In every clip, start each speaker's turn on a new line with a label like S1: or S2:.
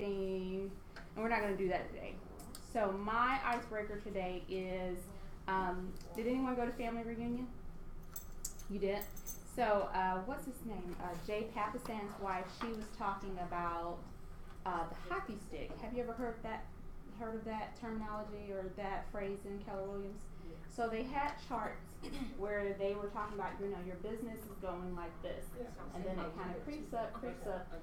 S1: theme, and we're not going to do that today. So my icebreaker today is, did anyone go to family reunion? You did? So what's his name? Jay Papasan's wife, she was talking about the hockey stick. Have you ever heard of that terminology or that phrase in Keller Williams? So they had charts where they were talking about, your business is going like this, and then it kind of creeps up,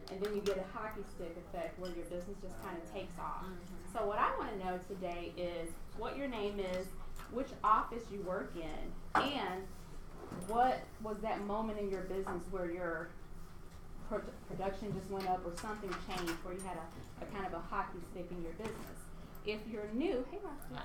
S1: and then you get a hockey stick effect where your business just kind of takes off. So what I want to know today is what your name is, which office you work in, and what was that moment in your business where your production just went up or something changed where you had a kind of a hockey stick in your business. If you're new, hey Roxy,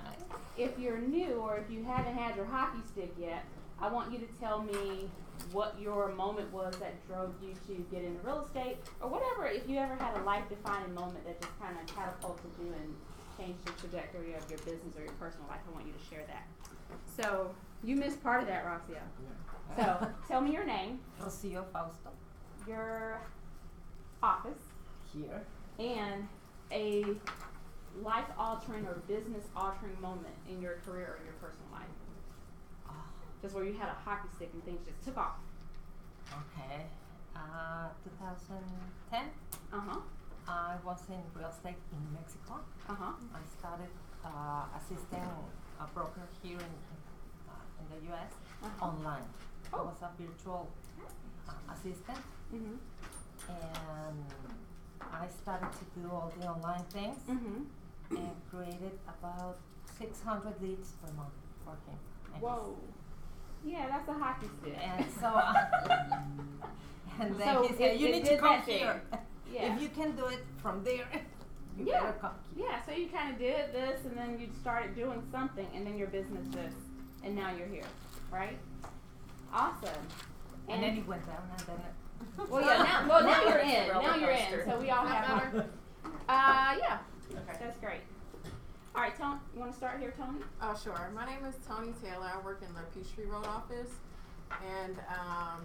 S1: if you're new or if you haven't had your hockey stick yet, I want you to tell me what your moment was that drove you to get into real estate or whatever. If you ever had a life-defining moment that just kind of catapulted you and changed the trajectory of your business or your personal life, I want you to share that. So you missed part of that, Roxy. So tell me your name.
S2: Rocio Fausto.
S1: Your office.
S2: Here.
S1: And a life-altering or business-altering moment in your career or your personal life. Just where you had a hockey stick and things just took off.
S2: Okay. 2010. I was in real estate in Mexico. I started assisting a broker here in the U.S. Online. I was a virtual assistant, and I started to do all the online things and created about 600 leads per month working.
S1: Whoa. Yeah, that's a hockey stick.
S2: And so, and then he said, you need to come here.
S1: Yeah.
S2: If you can do it from there, you better come here.
S1: Yeah, so you kind of did this, and then you started doing something, and then your business just, and now you're here, right? Awesome.
S2: And then it went down, and then it.
S1: Well, yeah. Now you're in. Now you're in. So we all have one. Yeah. Okay. That's great. All right, Tony. You want to start here, Tony?
S3: Oh, sure. My name is Tony Taylor. I work in the Peachtree Road office, and I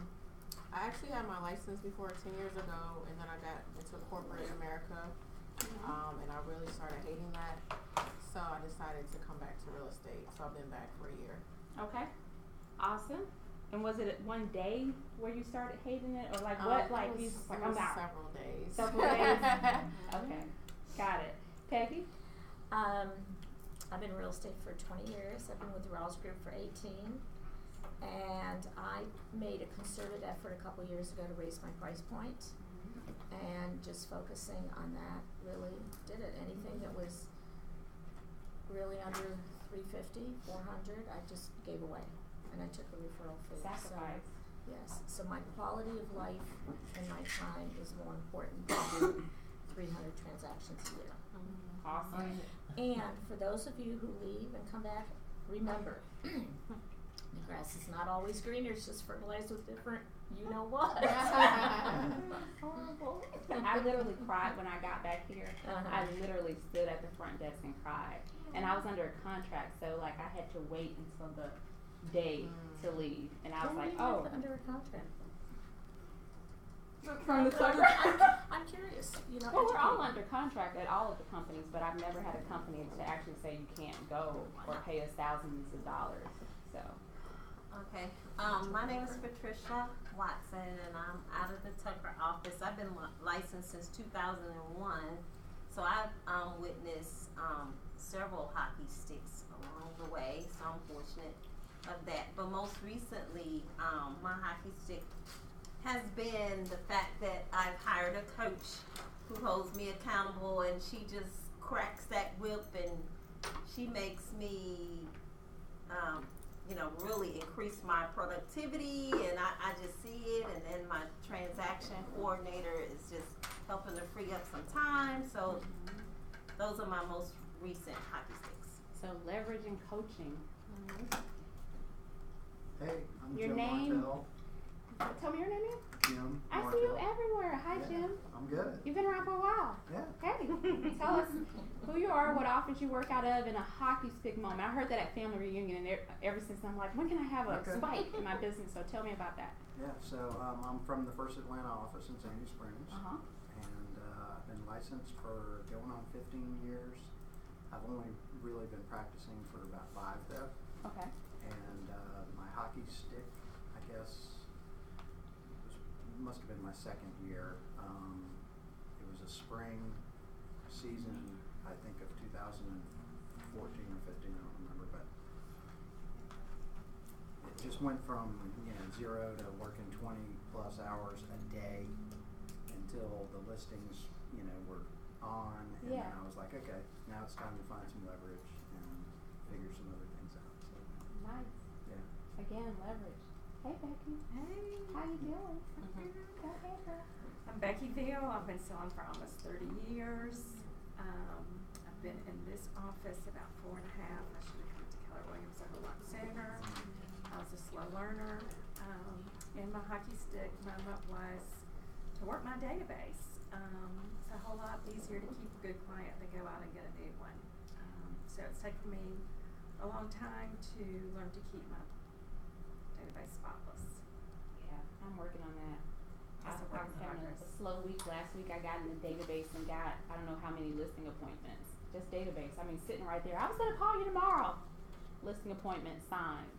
S3: actually had my license before 10 years ago, and then I got into corporate America, and I really started hating that. So I decided to come back to real estate. So I've been back for a year.
S1: Okay. Awesome. And was it one day where you started hating it, or like what? Like
S3: it was several days.
S1: Several days. Okay, got it. Peggy.
S4: I've been in real estate for 20 years. I've been with the Realtors Group for 18, and I made a concerted effort a couple years ago to raise my price point, and just focusing on that really did it. Anything that was really under $350, $400, I just gave away. And I took a referral fee.
S1: Sacrifice.
S4: So, yes. So my quality of life and my time is more important than 300 transactions a year.
S1: Awesome.
S4: And for those of you who leave and come back, remember, the grass is not always greener. It's just fertilized with different you-know-what.
S1: Horrible. I literally cried when I got back here. I literally stood at the front desk and cried. And I was under a contract, so like I had to wait until the day to leave, and I was like, "Oh,
S4: under a contract."
S1: From the summer.
S4: I'm curious.
S1: Well, we're all under contract at all of the companies, but I've never had a company to actually say you can't go or pay us thousands of dollars. So.
S5: Okay. My name is Patricia Watson, and I'm out of the Tucker office. I've been licensed since 2001, so I've witnessed several hockey sticks along the way. So I'm fortunate of that. But most recently, my hockey stick has been the fact that I've hired a coach who holds me accountable, and she just cracks that whip, and she makes me, really increase my productivity, and I just see it. And then my transaction coordinator is just helping to free up some time. So those are my most recent hockey sticks.
S1: So leverage and coaching.
S6: Hey, I'm
S1: Your
S6: Jim
S1: name?
S6: Martell.
S1: Tell me your name again.
S6: Jim
S1: I
S6: Martell.
S1: see you everywhere. Hi, Jim.
S6: I'm good.
S1: You've been around for a while.
S6: Yeah.
S1: Hey, tell us who you are, what office you work out of, and a hockey stick moment. I heard that at family reunion, and ever since I'm like, when can I have a spike in my business? So tell me about that.
S6: Yeah, so I'm from the First Atlanta office in Sandy Springs.
S1: Uh-huh.
S6: And been licensed for going on 15 years. I've only really been practicing for about 5 though.
S1: Okay.
S6: And my hockey stick, I guess, must have been my 2nd year. It was a spring season, I think of 2014 or 15, I don't remember, but it just went from 0 to working 20 plus hours a day until the listings, were on, and then I was like, okay, now it's time to find some leverage and figure some other things out. So,
S1: nice.
S6: yeah.
S1: Again, leverage. Hey, Becky.
S7: Hey.
S1: How you doing? Go ahead, girl.
S7: I'm Becky Veal. I've been selling for almost 30 years. I've been in this office about 4.5. I should have come to Keller Williams a whole lot sooner. I was a slow learner. And my hockey stick moment was to work my database. It's a whole lot easier to keep a good client than go out and get a new one. So it's taken me a long time to learn to keep my database spotless.
S1: Yeah, I'm working on that. I
S7: That's a
S1: was
S7: work in
S1: having a
S7: progress.
S1: slow week last week. I got in the database and got, I don't know how many listing appointments. Just database. I mean, sitting right there. I was going to call you tomorrow. Listing appointment signed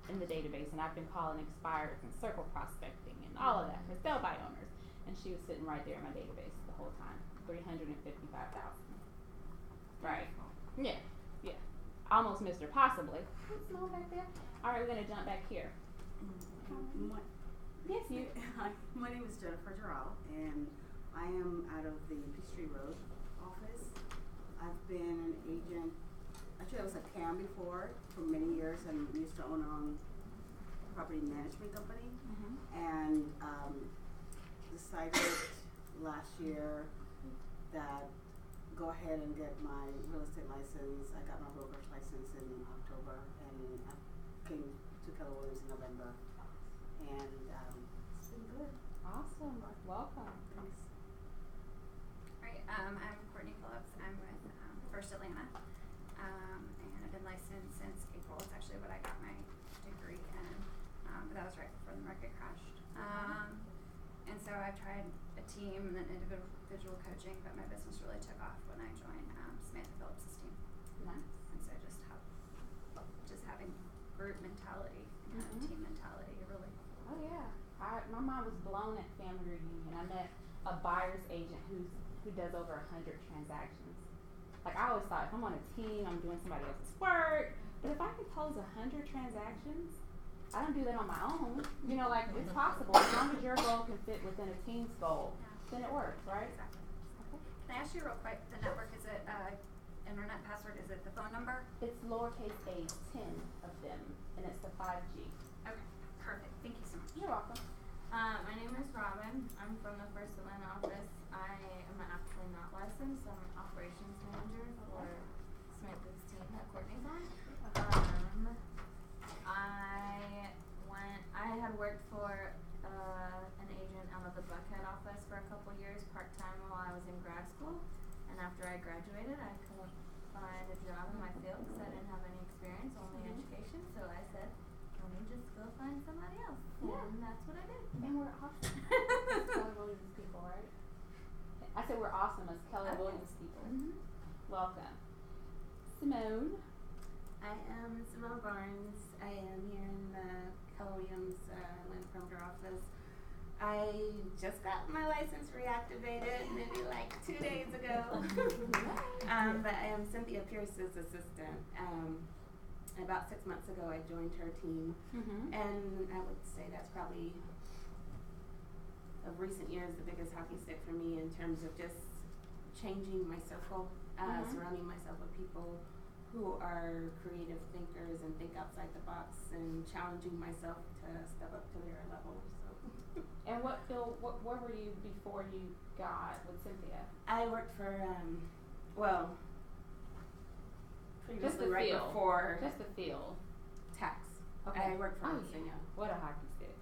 S1: in the database. And I've been calling expireds and circle prospecting and all of that for sell by owners. And she was sitting right there in my database the whole time. 355,000. Right. Yeah. Yeah. Almost missed her, possibly. What's small back there? All right, we're going to jump back here. Yes, you.
S8: Hi, my name is Jennifer Giral, and I am out of the Peachtree Road office. I've been an agent, actually I was a CAM before for many years and used to own a property management company, and decided last year that go ahead and get my real estate license. I got my broker's license in October, and I came to Keller Williams in November. And it's been good.
S1: Awesome. Welcome.
S8: Thanks.
S9: Right, I'm Courtney Phillips. I'm with First Atlanta, and I've been licensed since April. It's actually what I got my degree in, but that was right before the market crashed. And so I've tried a team and then individual coaching, but my business really took off when I joined Samantha Phillips' team.
S1: Nice.
S9: And so just having group mentality and team mentality really.
S1: Oh yeah, my mom was blown at family reunion. I met a buyer's agent who does over 100 transactions. Like I always thought, if I'm on a team, I'm doing somebody else's work. But if I can close 100 transactions, I don't do that on my own. Like it's possible as long as your goal can fit within a team's goal, then it works, right?
S9: Exactly.
S1: Okay.
S9: Can I ask you real quick? The network, is it internet password? Is it the phone number?
S1: It's lowercase a, 10 of them, and it's the 5G.
S9: Okay, perfect. Thank you so much.
S1: You're welcome.
S10: My name is Robin. I'm from the First Atlanta office. I am actually not licensed. I'm an operations manager for Samantha's team that Courtney's on. I had worked for an agent out of the Buckhead office for a couple years part-time while I was in grad school. And after I graduated, I couldn't find a job in my field because I didn't have any experience, only education. So I said, let me just go find somebody else.
S1: Yeah.
S10: And that's what I did.
S1: And we're awesome. Keller Williams people, right? I said we're awesome as Keller Williams people. Welcome. Simone.
S11: I am Simone Barnes. I am here in the Keller Williams Atlanta Perimeter office. I just got my license reactivated maybe like 2 days ago. But I am Cynthia Pierce's assistant. About 6 months ago, I joined her team, and I would say that's probably of recent years the biggest hockey stick for me in terms of just changing my circle, surrounding myself with people who are creative thinkers and think outside the box, and challenging myself to step up to their level. So.
S1: And where were you before you got with Cynthia?
S11: I worked for previously right
S1: field.
S11: before
S1: Just the field.
S11: tax.
S1: Okay.
S11: I worked for
S1: yeah. What a hockey stick.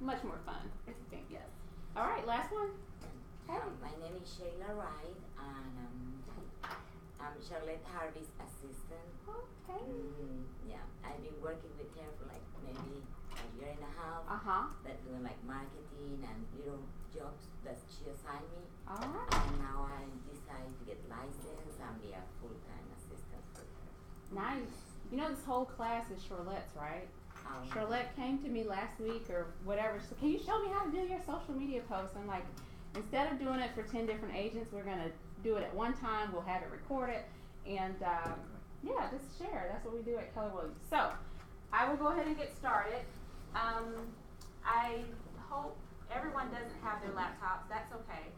S1: Much more fun.
S11: Yes.
S1: All right, last one. Hey.
S12: My name is Shayla Wright, and I'm Charlotte Harvey's assistant.
S1: Okay.
S12: Yeah, I've been working with her for like maybe a year and a half.
S1: Uh-huh.
S12: That doing like marketing and little jobs that she assigned me.
S1: All right.
S12: And now I decided to get licensed and be a full-time assistant for her.
S1: Nice. You know this whole class is Charlotte's, right? Charlotte came to me last week or whatever. So can you show me how to do your social media posts? I'm like, instead of doing it for 10 different agents, we're gonna do it at one time. We'll have it recorded, and yeah, just share. That's what we do at Keller Williams. So I will go ahead and get started. I hope everyone doesn't have their laptops. That's okay.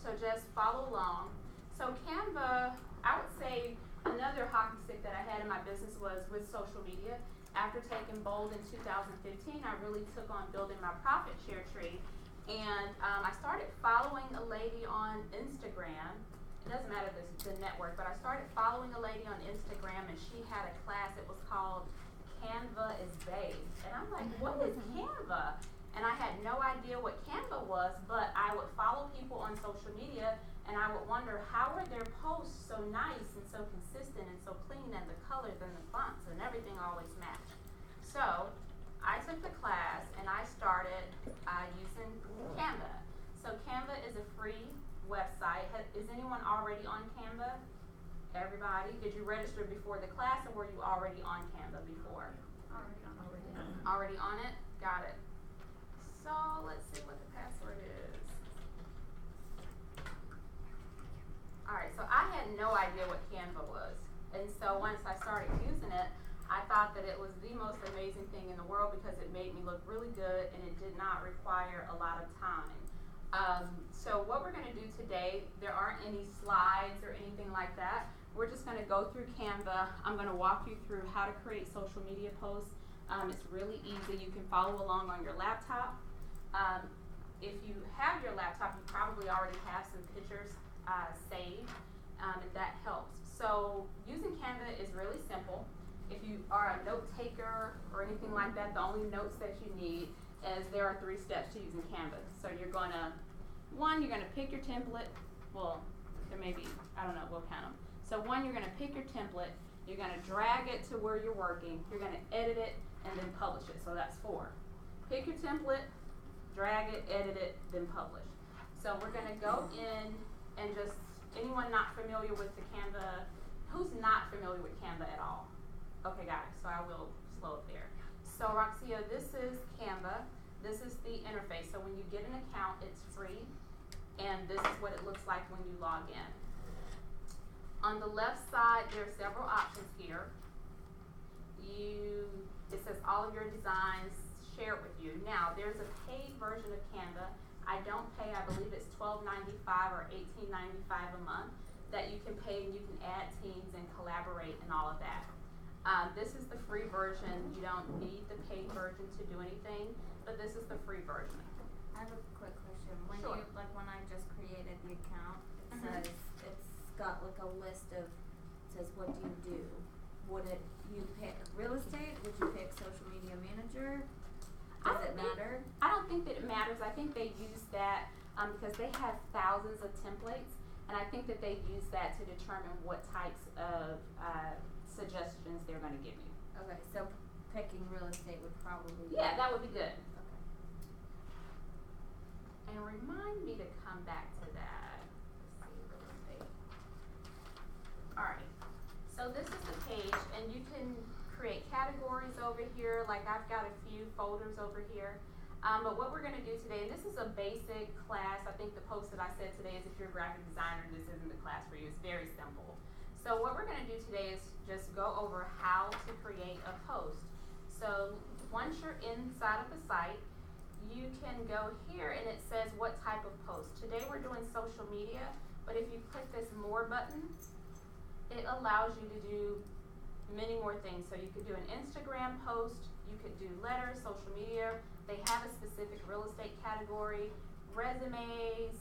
S1: So just follow along. So Canva, I would say another hockey stick that I had in my business was with social media. After taking Bold in 2015, I really took on building my profit share tree. And I started following a lady on Instagram. It doesn't matter the network, but I started following a lady on Instagram, and she had a class that was called Canva is Babe. And I'm like, what is Canva? And I had no idea what Canva was, but I would follow people on social media, and I would wonder, how are their posts so nice and so consistent and so clean, and the colors and the fonts and everything always matched? So I took the class and I started using Canva. So Canva is a free website. Is anyone already on Canva? Everybody? Did you register before the class, or were you already on Canva before? Already on it? Got it. So let's see what the password is. Alright, so I had no idea what Canva was. And so once I started using it, I thought that it was the most amazing thing in the world because it made me look really good and it did not require a lot of time. So what we're going to do today, there aren't any slides or anything like that. We're just going to go through Canva. I'm going to walk you through how to create social media posts. It's really easy. You can follow along on your laptop. If you have your laptop, you probably already have some pictures saved, and that helps. So using Canva is really simple. If you are a note taker or anything like that, the only notes that you need is there are 3 steps to using Canva. So you're gonna pick your template. Well, there may be, I don't know, we'll count them. So one, you're gonna pick your template, you're gonna drag it to where you're working, you're gonna edit it, and then publish it. So that's 4. Pick your template, drag it, edit it, then publish. So we're gonna go in and just, anyone not familiar with the Canva, who's not familiar with Canva at all? Okay, guys, so I will slow it there. So Roxia, this is Canva. This is the interface. So when you get an account, it's free, and this is what it looks like when you log in. On the left side, there are several options here. It says all of your designs, share it with you. Now, there's a paid version of Canva. I don't pay, I believe it's $12.95 or $18.95 a month that you can pay, and you can add teams and collaborate and all of that. This is the free version. You don't need the paid version to do anything, but this is the free version.
S10: I have a quick question. When
S1: Sure.
S10: when I just created the account, it says, it's got like a list of, says what do you do? Would you pick real estate? Would you pick social media manager? Does it matter?
S1: I don't think that it matters. I think they use that because they have thousands of templates, and I think that they use that to determine what types of suggestions they're going to give you.
S10: Okay, so picking real estate would probably be.
S1: Yeah, that would be good.
S10: Okay.
S1: And remind me to come back to that. Let's see, real estate. Alright, so this is the page, and you can create categories over here. Like I've got a few folders over here. But what we're going to do today, and this is a basic class. I think the post that I said today is if you're a graphic designer, this isn't the class for you. It's very simple. So what we're going to do today is just go over how to create a post. So once you're inside of the site, you can go here and it says what type of post. Today we're doing social media, but if you click this more button, it allows you to do many more things. So you could do an Instagram post, you could do letters, social media. They have a specific real estate category, resumes,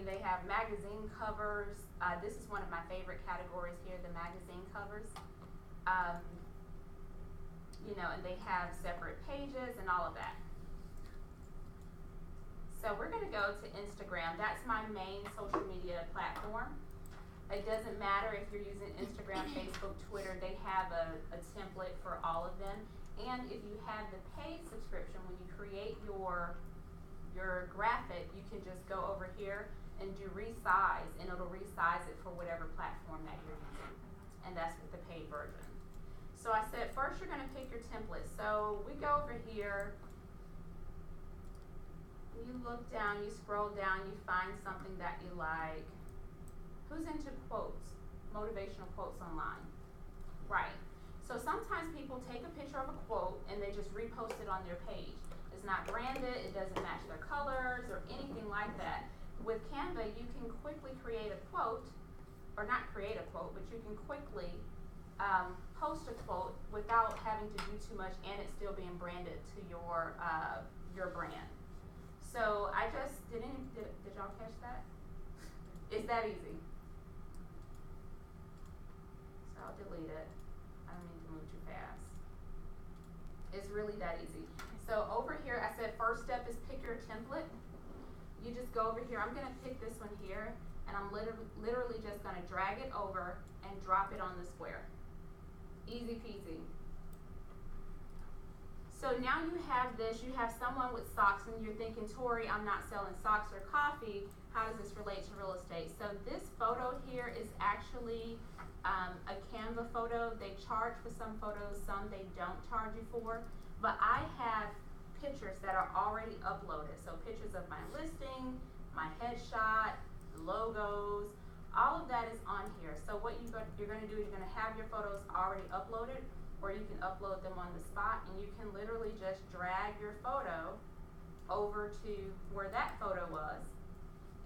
S1: they have magazine covers. This is one of my favorite categories here, the magazine covers. And they have separate pages and all of that. So we're going to go to Instagram. That's my main social media platform. It doesn't matter if you're using Instagram, Facebook, Twitter. They have a template for all of them. And if you have the paid subscription, when you create your graphic, you can just go over here and do resize, and it'll resize it for whatever platform that you're using. And that's with the paid version. So I said, first you're gonna pick your template. So we go over here, you look down, you scroll down, you find something that you like. Who's into quotes, motivational quotes online? Right. So sometimes people take a picture of a quote and they just repost it on their page. It's not branded, it doesn't match their colors or anything like that. With Canva, you can quickly create a quote, or not create a quote, but you can quickly post a quote without having to do too much, and it's still being branded to your brand. So I just did y'all catch that? It's that easy. So I'll delete it. I don't mean to move too fast. It's really that easy. So over here, I said first step is pick your template. You just go over here. I'm gonna pick this one here, and I'm literally just gonna drag it over and drop it on the square. Easy peasy. So now you have this, you have someone with socks, and you're thinking, Tori, I'm not selling socks or coffee. How does this relate to real estate? So this photo here is actually a Canva photo. They charge for some photos, some they don't charge you for. But I have pictures that are already uploaded. So pictures of my listing, my headshot, logos, all of that is on here. So what you're going to do is you're going to have your photos already uploaded, or you can upload them on the spot, and you can literally just drag your photo over to where that photo was,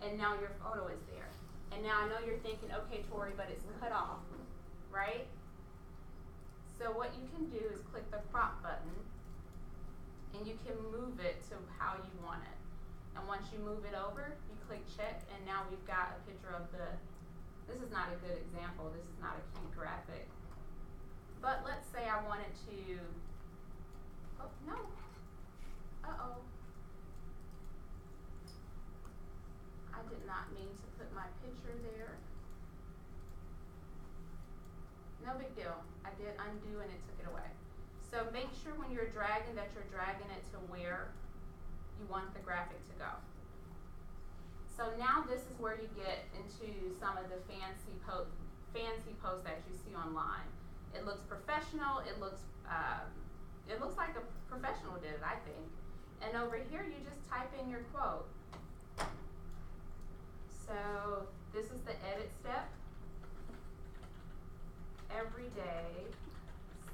S1: and now your photo is there. And now I know you're thinking, okay, Tori, but it's cut off, right? So what you can do is click the crop button, and you can move it to how you want it. And once you move it over, you click check, and now we've got a picture of this is not a good example, this is not a cute graphic. But let's say I wanted to, oh no, uh-oh. I did not mean to put my picture there. No big deal, I did undo and it took it away. So make sure when you're dragging that you're dragging it to where you want the graphic to go. So now this is where you get into some of the fancy posts that you see online. It looks professional, it looks like a professional did it, I think. And over here you just type in your quote. So this is the edit step. Every day,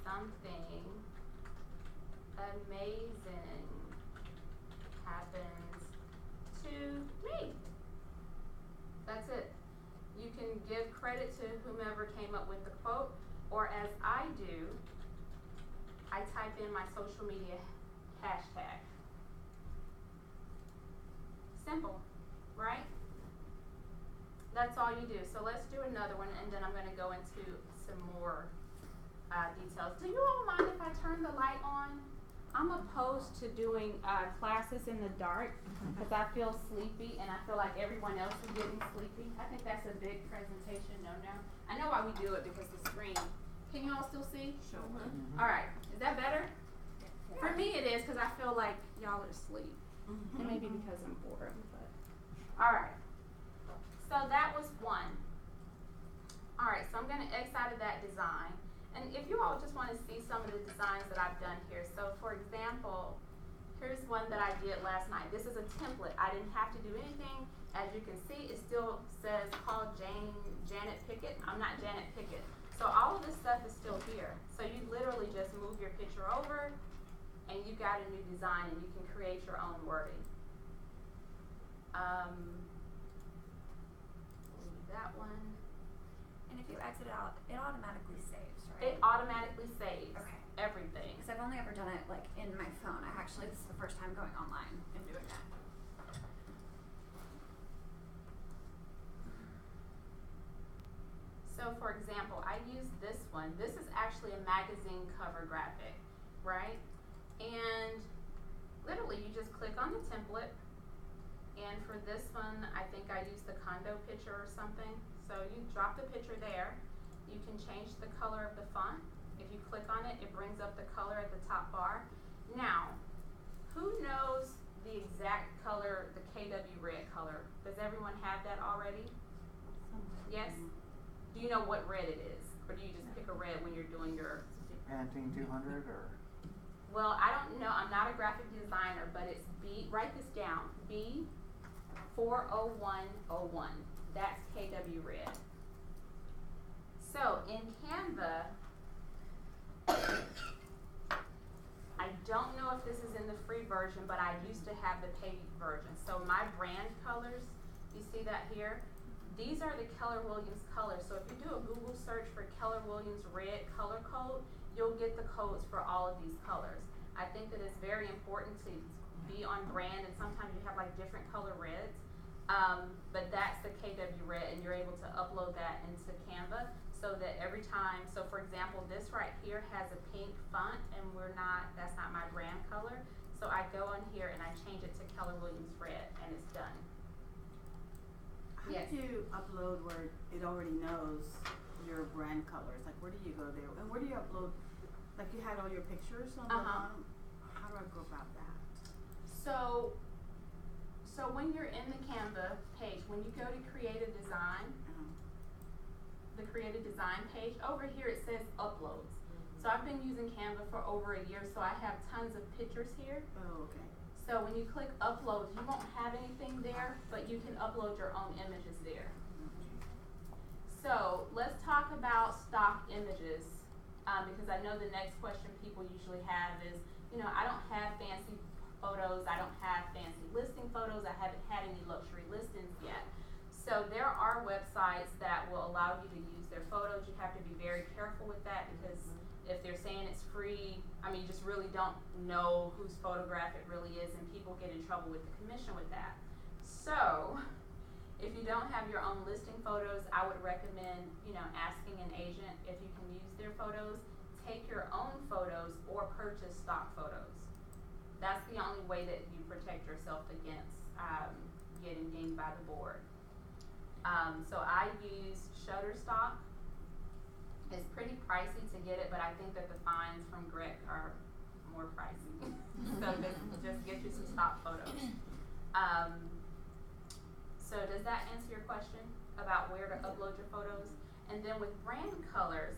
S1: something amazing happens to me. That's it. You can give credit to whomever came up with the quote, or as I do, I type in my social media hashtag. Simple, right? That's all you do. So let's do another one, and then I'm going to go into some more details. Do you all mind if I turn the light on? I'm opposed to doing classes in the dark because I feel sleepy and I feel like everyone else is getting sleepy. I think that's a big presentation no-no. I know why we do it because the screen. Can you all still see?
S3: Sure.
S1: All right. Is that better? For me it is because I feel like y'all are asleep. It may be because I'm bored. But. All right. So that was one. All right. So I'm going to X out of that design. And if you all just want to see some of the designs that I've done here. So for example, here's one that I did last night. This is a template. I didn't have to do anything. As you can see, it still says call Janet Pickett. I'm not Janet Pickett. So all of this stuff is still here. So you literally just move your picture over and you got a new design and you can create your own wording. Leave that one.
S10: And if you exit out, it automatically saves, right?
S1: It automatically saves everything.
S10: Because I've only ever done it like in my phone. This is the first time going online and doing that.
S1: So for example, I use this one. This is actually a magazine cover graphic, right? And literally you just click on the template. And for this one, I think I used the condo picture or something. So you drop the picture there. You can change the color of the font If you click on it, it brings up the color at the top bar. Now, who knows the exact color, the KW red color? Does everyone have that already? Yes? Do you know what red it is? Or do you just pick a red when you're doing your...
S6: Pantene 200 or?
S1: Well, I don't know. I'm not a graphic designer, but it's B, write this down, B40101. That's KW red. So in Canva, I don't know if this is in the free version, but I used to have the paid version. So my brand colors, you see that here? These are the Keller Williams colors. So if you do a Google search for Keller Williams red color code, you'll get the codes for all of these colors. I think that it's very important to be on brand, and sometimes you have like different color reds. But that's the KW red, and you're able to upload that into Canva so that every time, so for example, this right here has a pink font, and that's not my brand color. So I go on here and I change it to Keller Williams red, and it's done.
S8: How do you upload where it already knows your brand colors? Like, where do you go there? And where do you upload? Like, you had all your pictures on the bottom. How do I go about that?
S1: So when you're in the Canva page, when you go to create a design, the create a design page, over here it says uploads. So I've been using Canva for over a year, so I have tons of pictures here.
S8: Oh, okay.
S1: So when you click upload, you won't have anything there, but you can upload your own images there. So let's talk about stock images, because I know the next question people usually have is, you know, I don't have fancy photos, I don't have fancy listing photos, I haven't had any luxury listings yet. So there are websites that will allow you to use their photos. You have to be very careful with that, because if they're saying it's free, I mean, you just really don't know whose photograph it really is, and people get in trouble with the commission with that. So if you don't have your own listing photos, I would recommend, you know, asking an agent if you can use their photos. Take your own photos or purchase stock photos. That's the only way that you protect yourself against getting dinged by the board. So I use Shutterstock. It's pretty pricey to get it, but I think that the fines from Greg are more pricey. So just get you some stock photos. So does that answer your question about where to upload your photos? And then with brand colors,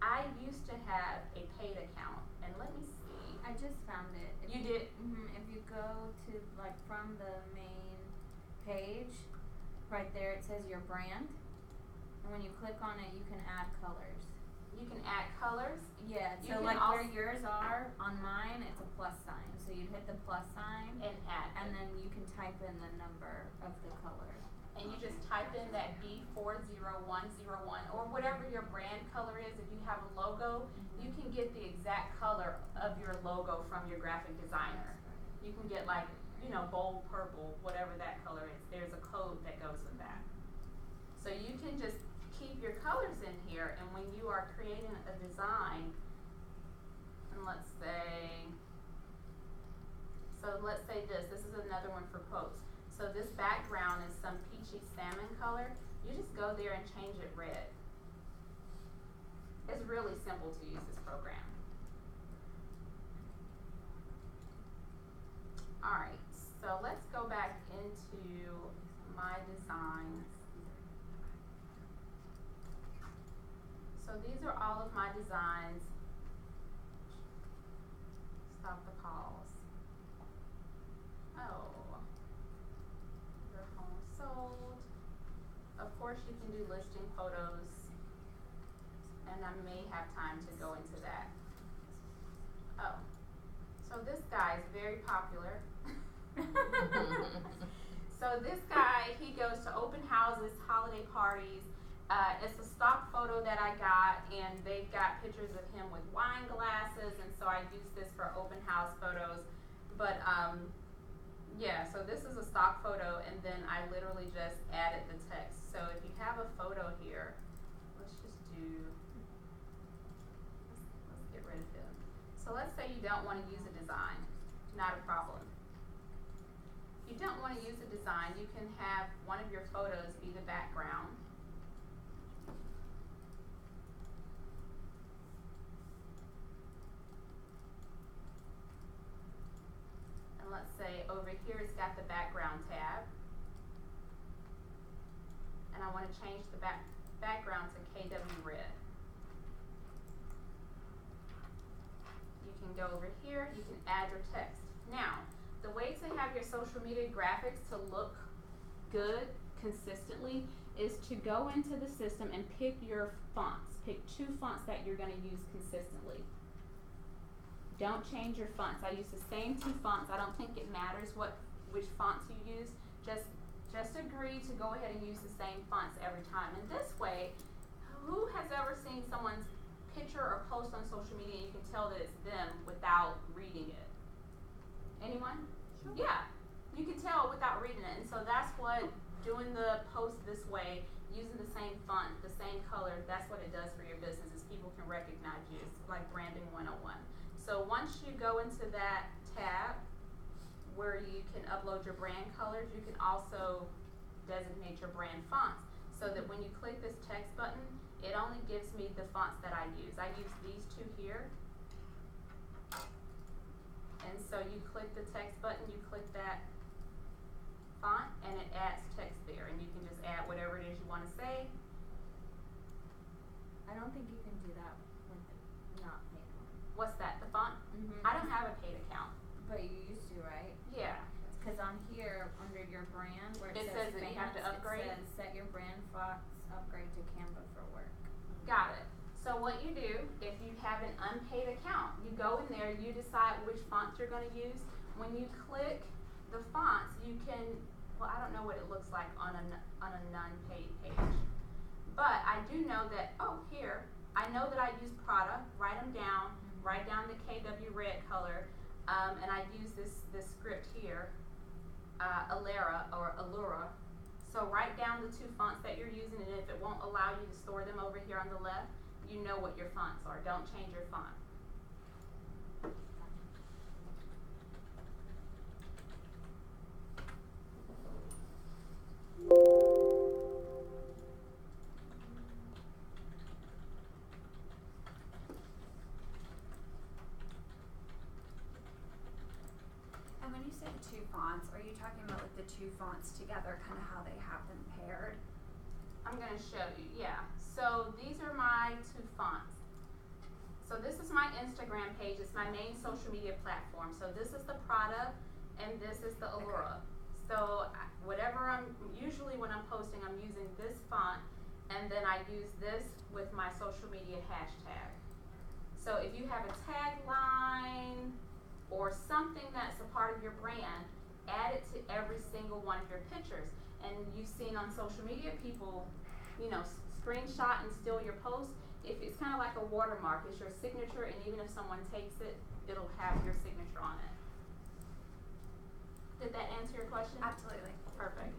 S1: I used to have a paid account, and let me see.
S10: I just found it.
S1: You did?
S10: If you go to, like, from the main page, right there it says your brand. And when you click on it, you can add colors.
S1: You can add colors?
S10: Yeah, so like where yours are, on mine, it's a plus sign. So you'd hit the plus sign
S1: and add.
S10: And then you can type in the number of the color.
S1: And you just type in that B40101 or whatever your brand color is. If you have a logo, you can get the exact color of your logo from your graphic designer. You can get, like, you know, bold purple, whatever that color is. There's a code that goes with that. So you can just keep your colors in here, and when you are creating a design, and let's say this is another one for quotes. So this background is some peachy salmon color. You just go there and change it red. It's really simple to use this program. Alright, so let's go back into my designs. So these are all of my designs. Stop the calls. Oh, your home sold. Of course you can do listing photos, and I may have time to go into that. Oh, so this guy is very popular. So this guy, he goes to open houses, holiday parties. It's a stock photo that I got, and they've got pictures of him with wine glasses, and so I use this for open house photos. But yeah, so this is a stock photo, and then I literally just added the text. So if you have a photo here, let's get rid of him. So let's say you don't want to use a design, not a problem. If you don't want to use a design, you can have one of your photos be the background. at the background tab. And I want to change the background to KW red. You can go over here, you can add your text. Now, the way to have your social media graphics to look good consistently is to go into the system and pick your fonts. Pick 2 fonts that you're going to use consistently. Don't change your fonts. I use the same 2 fonts. I don't think it matters which fonts you use. Just agree to go ahead and use the same fonts every time. And this way, who has ever seen someone's picture or post on social media and you can tell that it's them without reading it? Anyone? Sure. Yeah, you can tell without reading it. And so that's what doing the post this way, using the same font, the same color, that's what it does for your business, is people can recognize you. It's like branding 101. So once you go into that tab where you can upload your brand colors, you can also designate your brand fonts so that when you click this text button, it only gives me the fonts that I use. I use these 2 here. And so you click the text button, you click that font, and it adds text there. And you can just add whatever it is you want to say.
S10: I don't think you can do that with the not paid one.
S1: What's that, the font?
S10: Mm-hmm.
S1: I don't have a paid account.
S10: But you used to, right?
S1: Yeah.
S10: Because on here, under your brand, where it says
S1: that you have to upgrade.
S10: It says set your brand fonts, upgrade to Canva for work.
S1: Got it. So what you do, if you have an unpaid account, you go in there, you decide which fonts you're going to use. When you click the fonts, you can, well, I don't know what it looks like on a non-paid page. But I do know that, here, I know that I use Prada, write them down, write down the KW red color, and I use this script here, Allura. So write down the 2 fonts that you're using, and if it won't allow you to store them over here on the left, you know what your fonts are. Don't change your font.
S9: And when you say the 2 fonts, are you talking about like the 2 fonts together, kind of how they have them paired?
S1: I'm going to show you, yeah. So these are my 2 fonts. So this is my Instagram page. It's my main social media platform. So this is the Prada and this is the Allura. So whatever usually when I'm posting, I'm using this font, and then I use this with my social media hashtag. So if you have a tagline or something that's a part of your brand, add it to every single one of your pictures. And you've seen on social media people, screenshot and steal your post. If it's kind of like a watermark, it's your signature, and even if someone takes it, it'll have your signature on it. Did that answer your question?
S9: Absolutely.
S1: Perfect.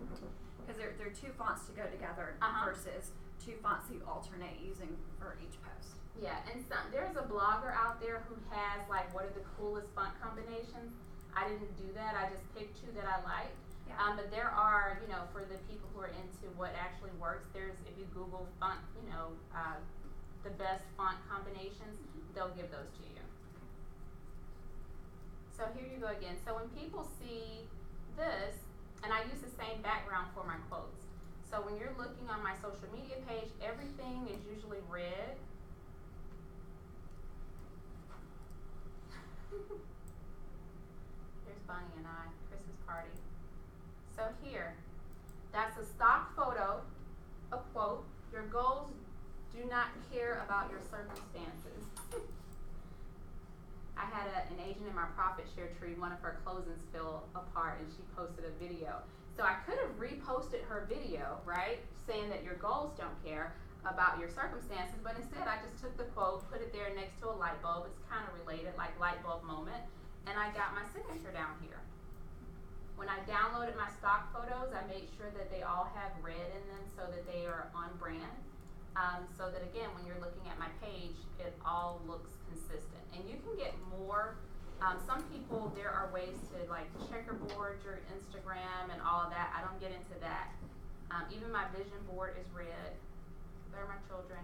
S9: Because there are 2 fonts to go together versus 2 fonts that you alternate using for each post.
S1: Yeah, and there's a blogger out there who has like what are the coolest font combinations. I didn't do that. I just picked 2 that I liked.
S9: Yeah.
S1: But there are, for the people who are into what actually works, if you Google font, the best font combinations, they'll give those to you. So here you go again. So when people see this, and I use the same background for my quotes. So when you're looking on my social media page, everything is usually red. Here's Bunny and I, Christmas party. So here, that's a stock photo, a quote. Your goals do not care about your circumstances. I had an agent in my profit share tree, one of her closings fell apart and she posted a video. So I could have reposted her video, right, saying that your goals don't care about your circumstances, but instead I just took the quote, put it there next to a light bulb. It's kind of related, like light bulb moment, and I got my signature down here. When I downloaded my stock photos, I made sure that they all have red in them so that they are on brand. So that again, when you're looking at my page, it all looks consistent. And you can get more. Some people, there are ways to like checkerboard your Instagram and all of that. I don't get into that. Even my vision board is red. There are my children.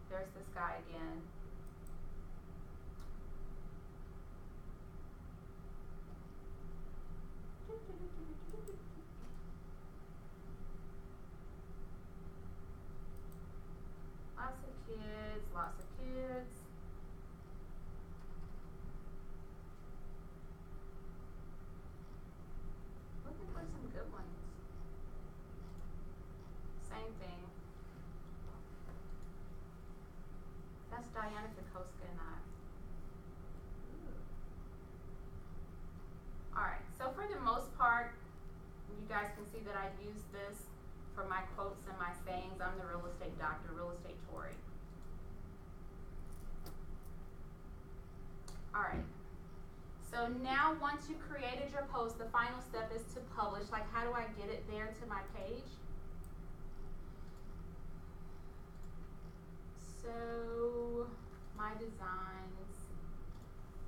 S1: There's this guy again. kids, lots of kids. Looking for some good ones. Same thing. That's Diana Kokoska and I. Alright, so for the most part, you guys can see that I use this for my quotes and my sayings. I'm the real estate doctor, real estate Tori. Alright, so now once you created your post, the final step is to publish. Like, how do I get it there to my page? So, my designs,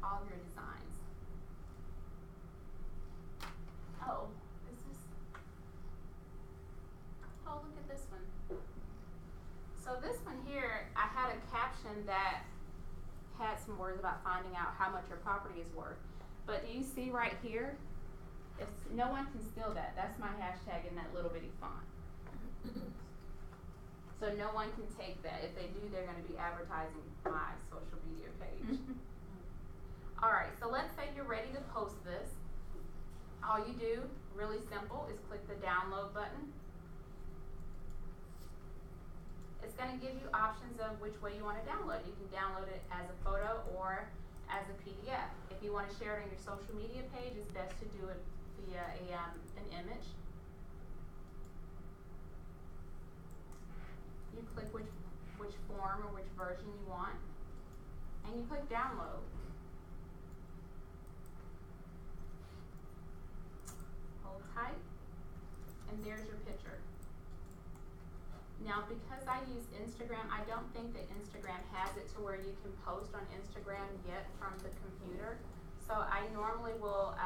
S1: all of your designs. Oh, is this? Oh, look at this one. So this one here, I had a caption that had some words about finding out how much your property is worth. But do you see right here? If no one can steal that. That's my hashtag in that little bitty font. So no one can take that. If they do, they're going to be advertising my social media page. All right, so let's say you're ready to post this. All you do, really simple, is click the download button. It's going to give you options of which way you want to download. You can download it as a photo or as a PDF. If you want to share it on your social media page, it's best to do it via an image. You click which form or which version you want, and you click download. Hold tight, and there's your picture. Now, because I use Instagram, I don't think that Instagram has it to where you can post on Instagram yet from the computer. So I normally will,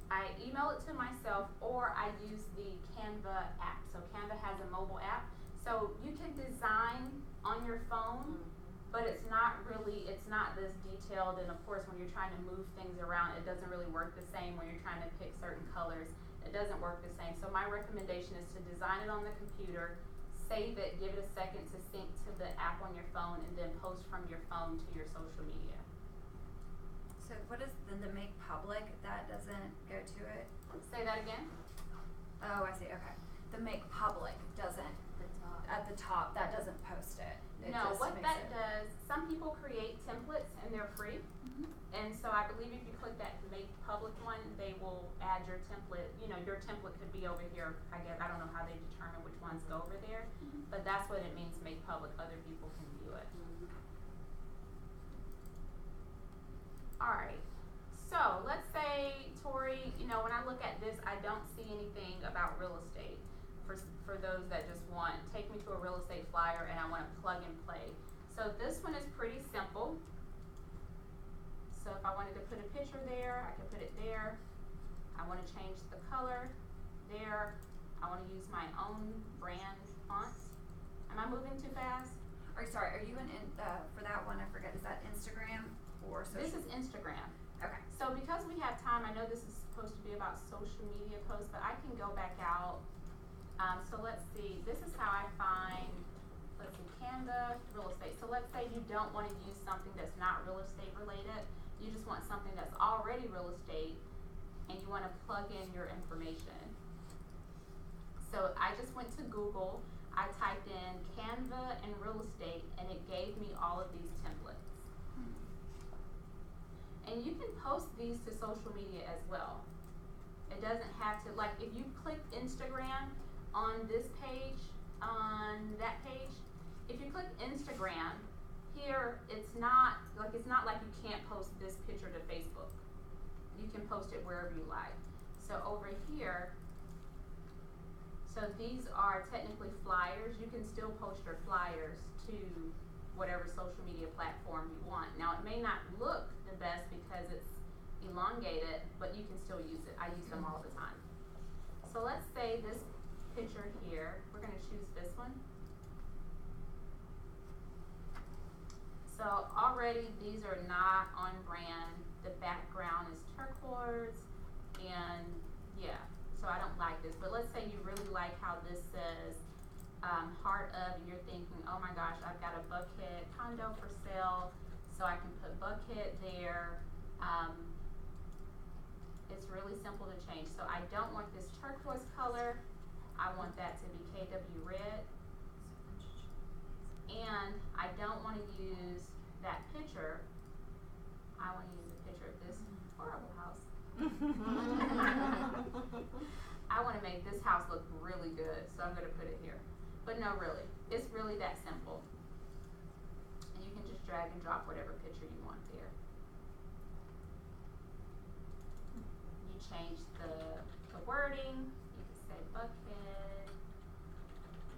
S1: I email it to myself, or I use the Canva app. So Canva has a mobile app. So you can design on your phone, but it's not this detailed. And of course, when you're trying to move things around, it doesn't really work the same when you're trying to pick certain colors. It doesn't work the same. So my recommendation is to design it on the computer, save it, give it a second to sync to the app on your phone, and then post from your phone to your social media.
S13: So what is the make public? That doesn't go to it?
S1: Say that again?
S13: Oh, I see, okay. The make public doesn't, at the top, that doesn't post it.
S1: No, what that does, some people create templates and they're free. And so I believe if you click that make public one, they will add your template. You know, your template could be over here. I guess, I don't know how they determine which ones go over there, but that's what it means, make public. Other people can view it. Alright, so let's say, Tori, you know, when I look at this, I don't see anything about real estate. For those that just want, take me to a real estate flyer and I want to plug and play. So this one is pretty simple. So if I wanted to put a picture there, I could put it there. I want to change the color there. I want to use my own brand font. Am I moving too fast?
S13: Sorry, are you for that one, I forget, is that Instagram or social?
S1: This is Instagram.
S13: Okay.
S1: So because we have time, I know this is supposed to be about social media posts, but I can go back out. So let's see, this is how I find, let's see, Canva, real estate. So let's say you don't want to use something that's not real estate related. You just want something that's already real estate and you want to plug in your information. So I just went to Google, I typed in Canva and real estate, and it gave me all of these templates. And you can post these to social media as well. It doesn't have to, like if you click Instagram on this page, on that page, if you click Instagram, here it's not like you can't post this picture to Facebook. You can post it wherever you like. So over here, so these are technically flyers. You can still post your flyers to whatever social media platform you want. Now it may not look the best because it's elongated, but you can still use it. I use them all the time. So let's say this picture here, we're going to choose this one. So already these are not on brand. The background is turquoise, and yeah, so I don't like this. But let's say you really like how this says
S14: heart of, you're thinking, oh my gosh, I've got a Buckhead condo for sale, so I can put Buckhead there. It's really simple to change. So I don't want this turquoise color. I want that to be KW red. And I don't want to use that picture. I want to use a picture of this horrible house. I want to make this house look really good, so I'm going to put it here. But no, really, it's really that simple. And you can just drag and drop whatever picture you want there. You change the wording. You can say Buckhead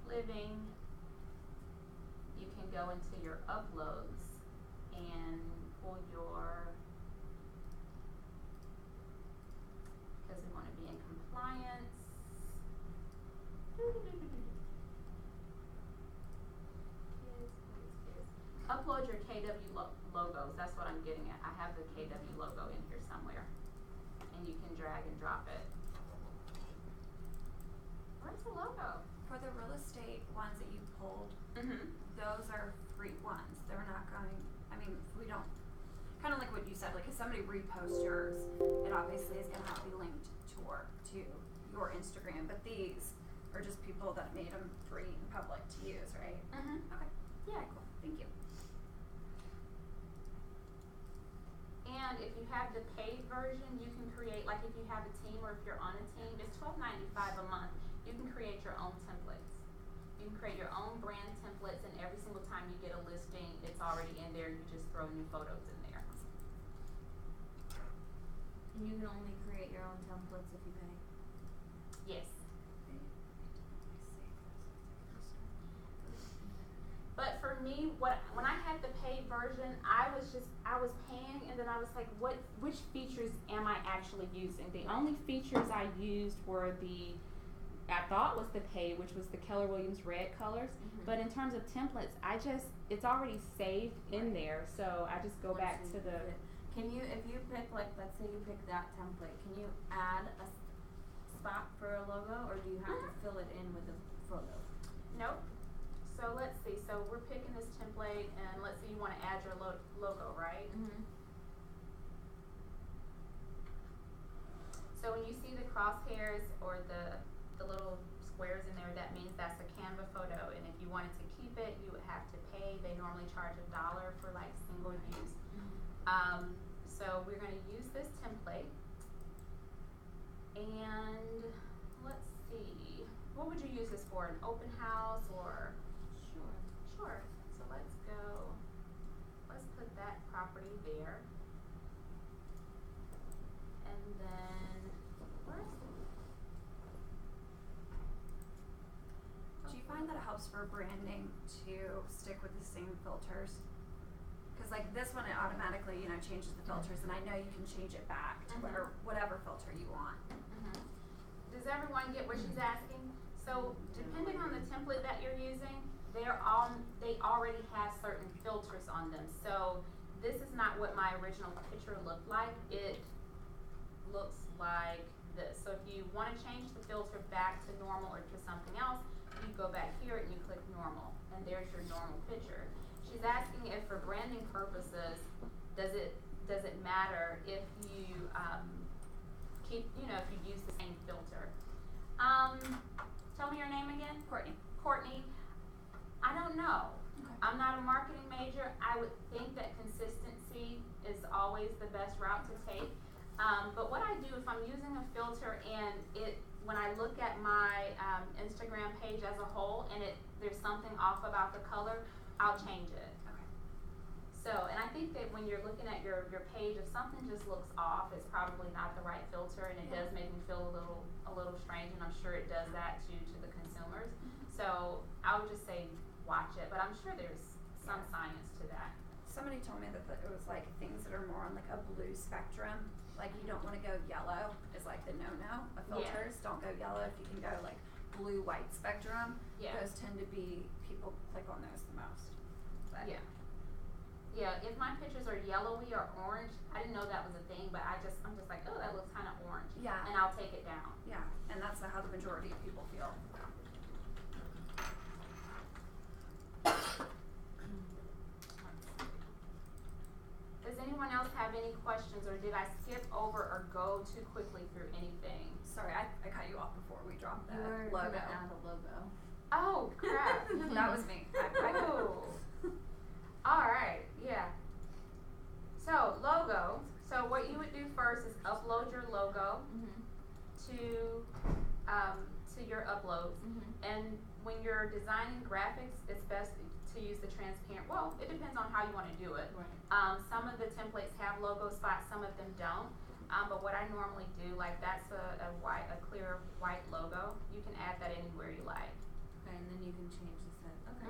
S14: Living. You can go into your uploads and pull your, because we want to be in compliance. Upload your KW logos. That's what I'm getting at. I have the KW logo in here somewhere. And you can drag and drop it. Where's the logo?
S13: For the real estate ones that you pulled, those are free ones. They're not going, I mean, we don't, kind of like what you said, like if somebody reposts yours, it obviously is going to have to be linked to your Instagram. But these are just people that made them free and public to use, right? Okay. Yeah, cool. Thank you.
S14: And if you have the paid version, you can create, like if you have a team or if you're on a team, it's $12.95 a month. You can create your own templates. You can create your own brand templates, and every single time you get a listing, it's already in there. You just throw new photos in there.
S10: And you can only create your own templates if you pay.
S14: Yes. But for me, when I had the paid version, I was paying, and then I was like, which features am I actually using? The only features I used were I thought was the paid, which was the Keller Williams red colors. But in terms of templates, it's already saved in there, so I just go back to the.
S10: Can you, if you pick, like, let's say you pick that template, can you add a spot for a logo, or do you have to fill it in with a photo?
S14: Nope. So let's see. So we're picking this template, and let's say you want to add your logo, right? So when you see the crosshairs or the little squares in there, that means that's a Canva photo. And if you wanted to keep it, you would have to pay. They normally charge $1 for like single use. So we're going to use this template. And let's see. What would you use this for? An open house or? Sure. So let's go. Let's put that property there. And then,
S13: Do you find that it helps for branding to stick with the same filters? Because like this one, it automatically, changes the filters, and I know you can change it back to whatever filter you want.
S14: Does everyone get what she's asking? So depending on the template that you're using, they already have certain filters on them. So this is not what my original picture looked like. It looks like this. So if you want to change the filter back to normal or to something else, you go back here and you click normal, and there's your normal picture. She's asking if for branding purposes, does it matter if you if you use the same filter? Tell me your name again. Courtney. I don't know. Okay. I'm not a marketing major. I would think that consistency is always the best route to take. But what I do if I'm using a filter and when I look at my Instagram page as a whole and there's something off about the color, I'll change it. Okay. So, and I think that when you're looking at your page, if something just looks off, it's probably not the right filter, and it does make me feel a little strange, and I'm sure it does that to the consumers. So I would just say watch it, but I'm sure there's some science to that.
S13: Somebody told me that it was like things that are more on like a blue spectrum. Like you don't want to go yellow is like the no-no of filters. Don't go yellow. If you can go like blue-white spectrum, those tend to be, people click on those the most. But
S14: Yeah, if my pictures are yellowy or orange, I didn't know that was a thing, but I'm just like, oh, that looks kind of orange. Yeah. And I'll take it down.
S13: Yeah, and that's how the majority of people feel.
S14: did I skip over or go too quickly through anything?
S13: Sorry, I cut you off before we dropped that
S10: You were
S13: logo.
S10: gonna add a logo.
S14: Oh, crap.
S13: That was me.
S14: Oh. Alright, yeah. So, logo. So what you would do first is upload your logo to your uploads. And when you're designing graphics, it's best to use the transparent. Well, it depends on how you want to do it.
S10: Right.
S14: Some of the templates have logo spots, some of them don't. But what I normally do, like that's a clear white logo. You can add that anywhere you like.
S10: Okay, and then you can change the set. Okay.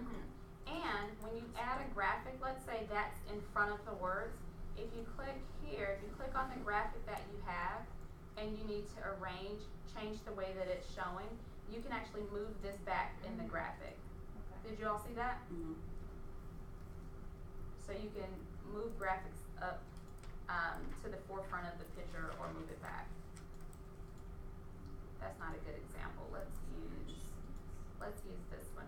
S14: And when you add a graphic, let's say that's in front of the words, if you click here, if you click on the graphic that you have, and you need to change the way that it's showing, you can actually move this back in the graphic.
S10: Okay.
S14: Did you all see that? So you can move graphics up to the forefront of the picture or move it back. That's not a good example. Let's use this one.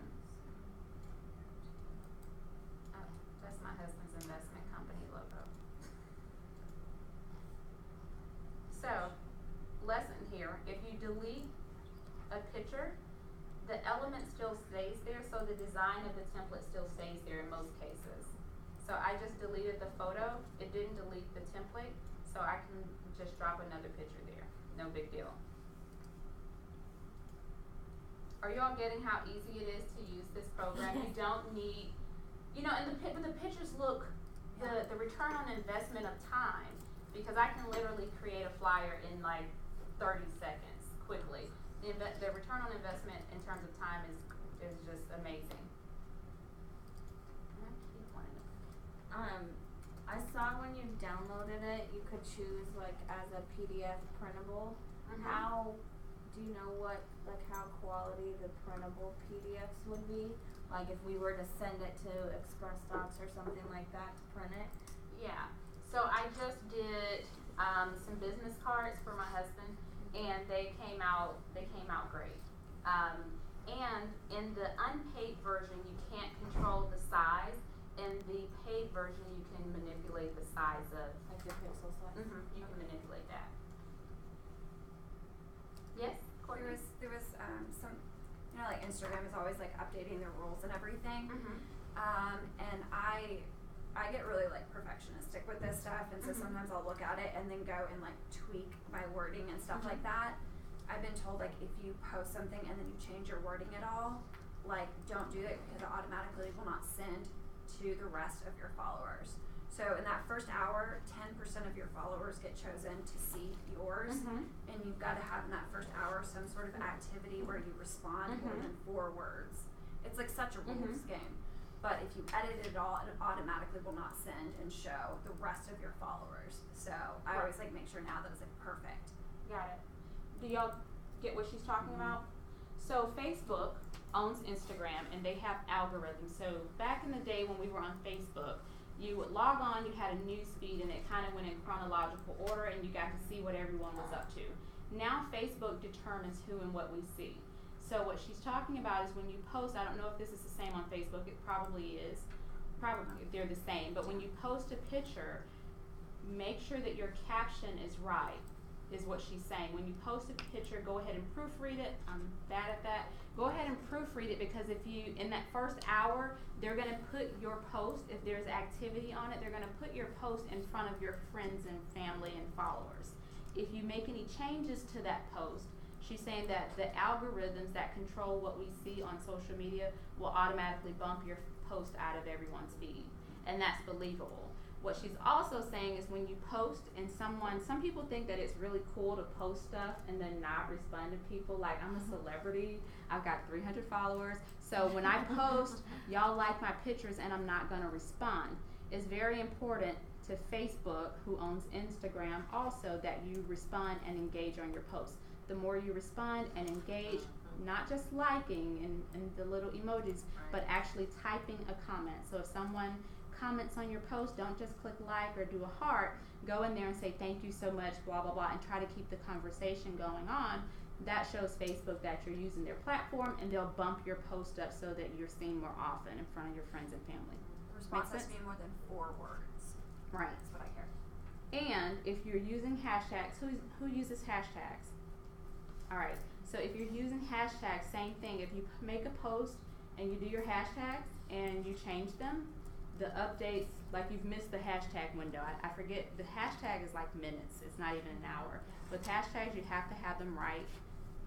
S14: Oh, that's my husband's investment company logo. So, lesson here, if you delete a picture, the element still stays there, so the design of the template still stays there in most cases. So I just deleted the photo, it didn't delete the template, so I can just drop another picture there. No big deal. Are you all getting how easy it is to use this program? You don't need, and the pictures look, the return on investment of time, because I can literally create a flyer in like 30 seconds quickly. The return on investment in terms of time is just amazing.
S10: I saw when you downloaded it, you could choose like as a PDF printable. How do you know how quality the printable PDFs would be? Like if we were to send it to Express Docs or something like that to print it?
S14: Yeah. So I just did some business cards for my husband, and they came out great. And in the unpaid version, you can't control the size. In the paid version, you can manipulate the size of.
S10: Like the pixel size?
S14: You can manipulate that. Yes, Courtney?
S13: There was some, like Instagram is always like updating their rules and everything. And I get really like perfectionistic with this stuff, and so sometimes I'll look at it and then go and like tweak my wording and stuff like that. I've been told like if you post something and then you change your wording at all, like don't do that because it automatically will not send to the rest of your followers. So in that first hour, 10% of your followers get chosen to see yours, and you've got to have in that first hour some sort of activity where you respond more than 4 words. It's like such a rules game. But if you edit it all, it automatically will not send and show the rest of your followers. So I always like make sure now that it's like perfect.
S14: Got it. Do y'all get what she's talking about? So Facebook owns Instagram, and they have algorithms. So back in the day when we were on Facebook, you would log on, you had a news feed, and it kind of went in chronological order, and you got to see what everyone was up to. Now Facebook determines who and what we see. So what she's talking about is when you post, I don't know if this is the same on Facebook, it probably is. Probably they're the same, but when you post a picture, make sure that your caption is right, is what she's saying. When you post a picture, go ahead and proofread it. I'm bad at that. Go ahead and proofread it, because if you, in that first hour, they're gonna put your post, if there's activity on it, they're gonna put your post in front of your friends and family and followers. If you make any changes to that post, she's saying that the algorithms that control what we see on social media will automatically bump your post out of everyone's feed. And that's believable. What she's also saying is when you post and some people think that it's really cool to post stuff and then not respond to people. Like, I'm a celebrity, I've got 300 followers. So when I post, y'all like my pictures and I'm not gonna respond. It's very important to Facebook, who owns Instagram, also that you respond and engage on your posts. The more you respond and engage, not just liking and the little emojis, but actually typing a comment. So if someone comments on your post, don't just click like or do a heart. Go in there and say thank you so much, blah blah blah, and try to keep the conversation going on. That shows Facebook that you're using their platform, and they'll bump your post up so that you're seen more often in front of your friends and family.
S13: The response has to be more than 4 words.
S14: Right.
S13: That's what I hear.
S1: And if you're using hashtags, who uses hashtags? Alright, so if you're using hashtags, same thing. If you make a post and you do your hashtags and you change them, the updates, like you've missed the hashtag window. I forget, the hashtag is like minutes. It's not even an hour. With hashtags, you have to have them right.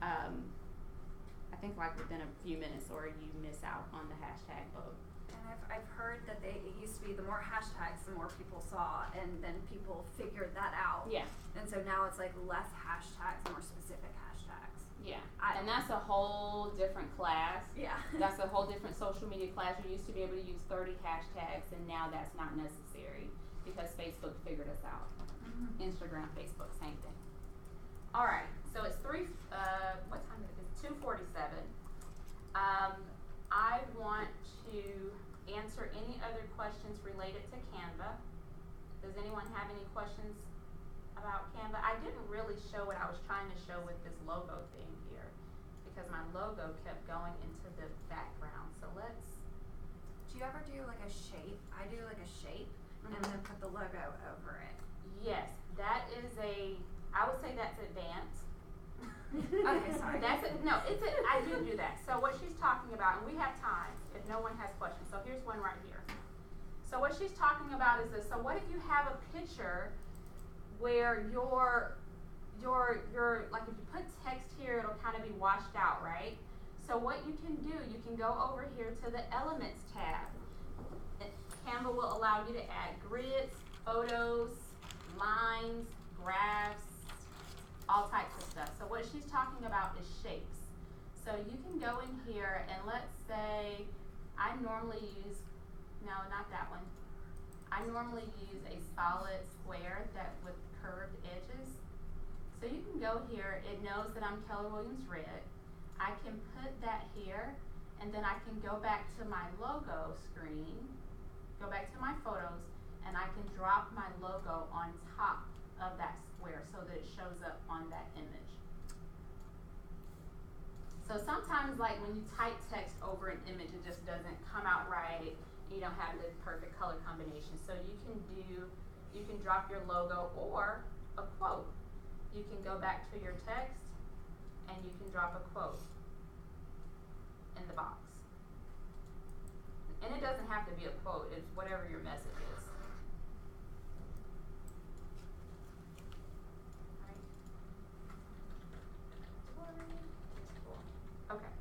S1: I think like within a few minutes, or you miss out on the hashtag vote.
S13: And I've heard that it used to be the more hashtags, the more people saw, and then people figured that out.
S1: Yeah.
S13: And so now it's like less hashtags, more specific hashtags.
S1: Yeah. And that's a whole different class.
S13: Yeah.
S1: That's a whole different social media class. You used to be able to use 30 hashtags, and now that's not necessary because Facebook figured us out. Mm-hmm. Instagram, Facebook, same thing. All right. So it's what time is it? It's 2:47. I want to answer any other questions related to Canva. Does anyone have any questions about Canva? I didn't really show what I was trying to show with this logo thing here because my logo kept going into the background. So let's.
S13: Do you ever do like a shape? I do like a shape and then put the logo over it.
S1: Yes, that is I would say that's advanced.
S13: Okay, sorry.
S1: I do that. So what she's talking about, and we have time if no one has questions. So here's one right here. So what she's talking about is this. So what if you have a picture where your like if you put text here, it'll kind of be washed out, right? So what you can do, you can go over here to the Elements tab. Canva will allow you to add grids, photos, lines, graphs, all types of stuff. So what she's talking about is shapes. So you can go in here and let's say I normally use, no, not that one. I normally use a solid square with curved edges. So you can go here, it knows that I'm Keller Williams Red. I can put that here and then I can go back to my logo screen, go back to my photos, and I can drop my logo on top of that square so that it shows up on that image. So sometimes like when you type text over an image, it just doesn't come out right. You don't have the perfect color combination. So you can drop your logo or a quote. You can go back to your text and you can drop a quote in the box. And it doesn't have to be a quote, it's whatever your message is. Okay.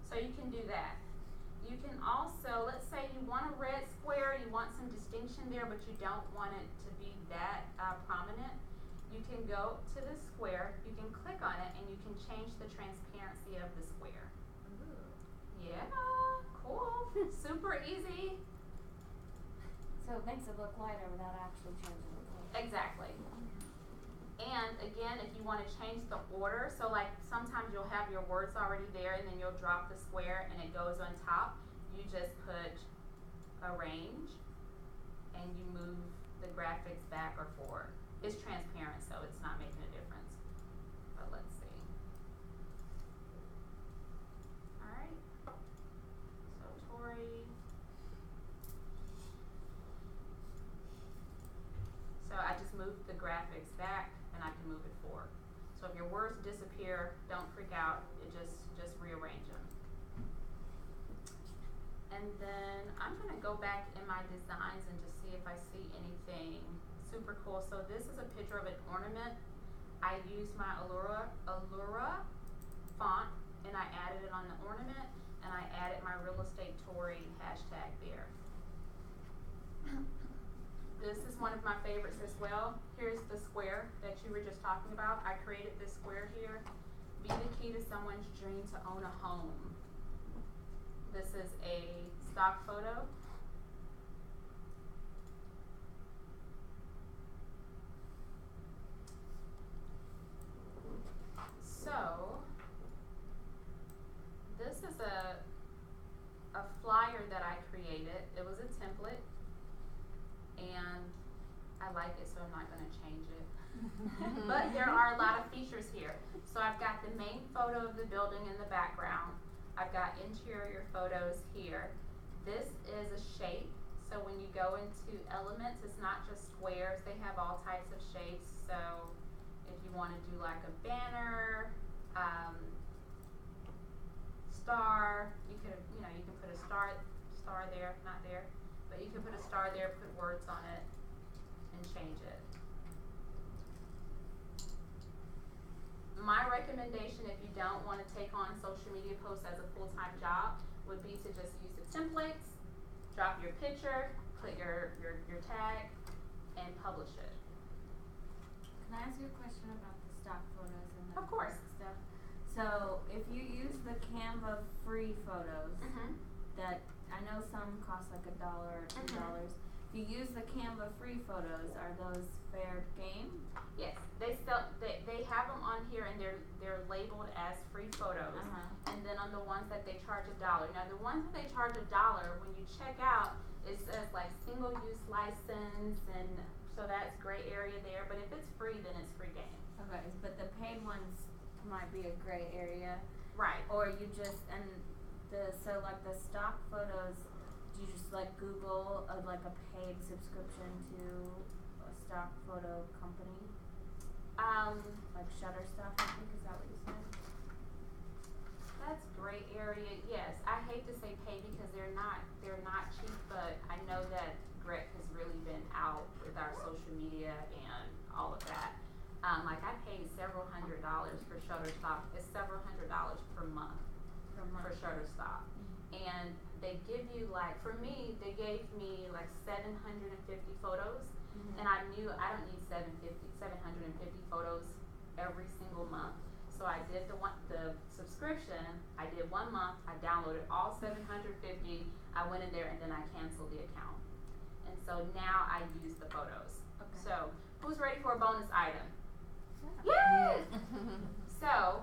S1: So you can do that. You can also, let's say you want a red square, you want some distinction there, but you don't want it to be that prominent. You can go to the square, you can click on it, and you can change the transparency of the square. Ooh. Yeah, cool. Super easy.
S10: So it makes it look lighter without actually changing the color.
S1: Exactly. And again, if you want to change the order, so like sometimes you'll have your words already there and then you'll drop the square and it goes on top. You just put arrange and you move the graphics back or forward. It's transparent, so it's not making a difference. But let's see. Alright. So Tori. So I just moved the graphics back and I can move it forward. So if your words disappear, don't freak out. It just rearrange them. And then I'm gonna go back in my designs and just see if I see anything super cool. So this is a picture of an ornament. I used my Allura font and I added it on the ornament and I added my real estate Tory hashtag there. This is one of my favorites as well. Here's the square that you were just talking about. I created this square here. Be the key to someone's dream to own a home. This is a stock photo. So, this is a flyer that I created. It was a template. And I like it, so I'm not going to change it. But there are a lot of features here. So I've got the main photo of the building in the background. I've got interior photos here. This is a shape.
S14: So when you go into elements, it's not just squares, they have all types of shapes. So if you want to do like a banner, star, you could, you know, you can put a star there, not there, but you can put a star there, put words on it, and change it. My recommendation, if you don't want to take on social media posts as a full-time job, would be to just use the templates, drop your picture, put your tag, and publish it.
S10: Can I ask you a question about the stock photos and the
S14: Of course.
S10: stuff? So if you use the Canva free photos, that I know some cost like $1 or $2. If you use the Canva free photos, are those fair game?
S14: Yes, they have them on here, and they're labeled as free photos. And then on the ones that they charge $1. Now the ones that they charge $1, when you check out, it says like single use license, and so that's gray area there. But if it's free, then it's free game.
S10: Okay, but the paid ones might be a gray area.
S14: Right.
S10: Or you just, so like the stock photos, do you just like Google like a paid subscription to a stock photo company? Like Shutterstock, I think, is that what you said?
S14: That's gray area. Yes, I hate to say pay because they're not cheap, but I know that Greg has really been out with our social media and all of that. Like I paid several $100s for Shutterstock. It's several $100s per month for Shutterstock. And they give you like, for me, they gave me like 750 photos. And I knew I don't need 750 photos every single month. So I did the subscription. I did 1 month. I downloaded all 750. I went in there and then I canceled the account. And so now I use the photos.
S10: Okay.
S14: So who's ready for a bonus item? Yay! So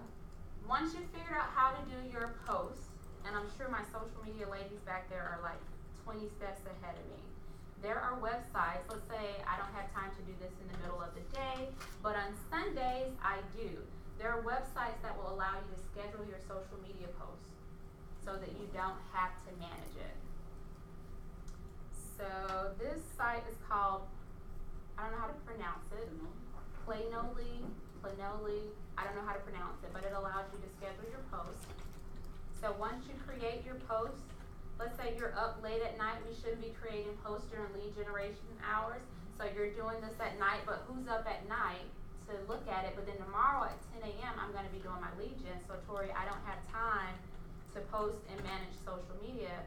S14: once you figured out how to do your post, and I'm sure my social media ladies back there are like 20 steps ahead of me. There are websites, let's say I don't have time to do this in the middle of the day, but on Sundays I do. There are websites that will allow you to schedule your social media posts so that you don't have to manage it. So this site is called, I don't know how to pronounce it, Planoly, I don't know how to pronounce it, but it allows you to schedule your posts. So once you create your post, let's say you're up late at night, we shouldn't be creating posts during lead generation hours. So you're doing this at night, but who's up at night to look at it? But then tomorrow at 10 a.m. I'm going to be doing my lead gen. So Tori, I don't have time to post and manage social media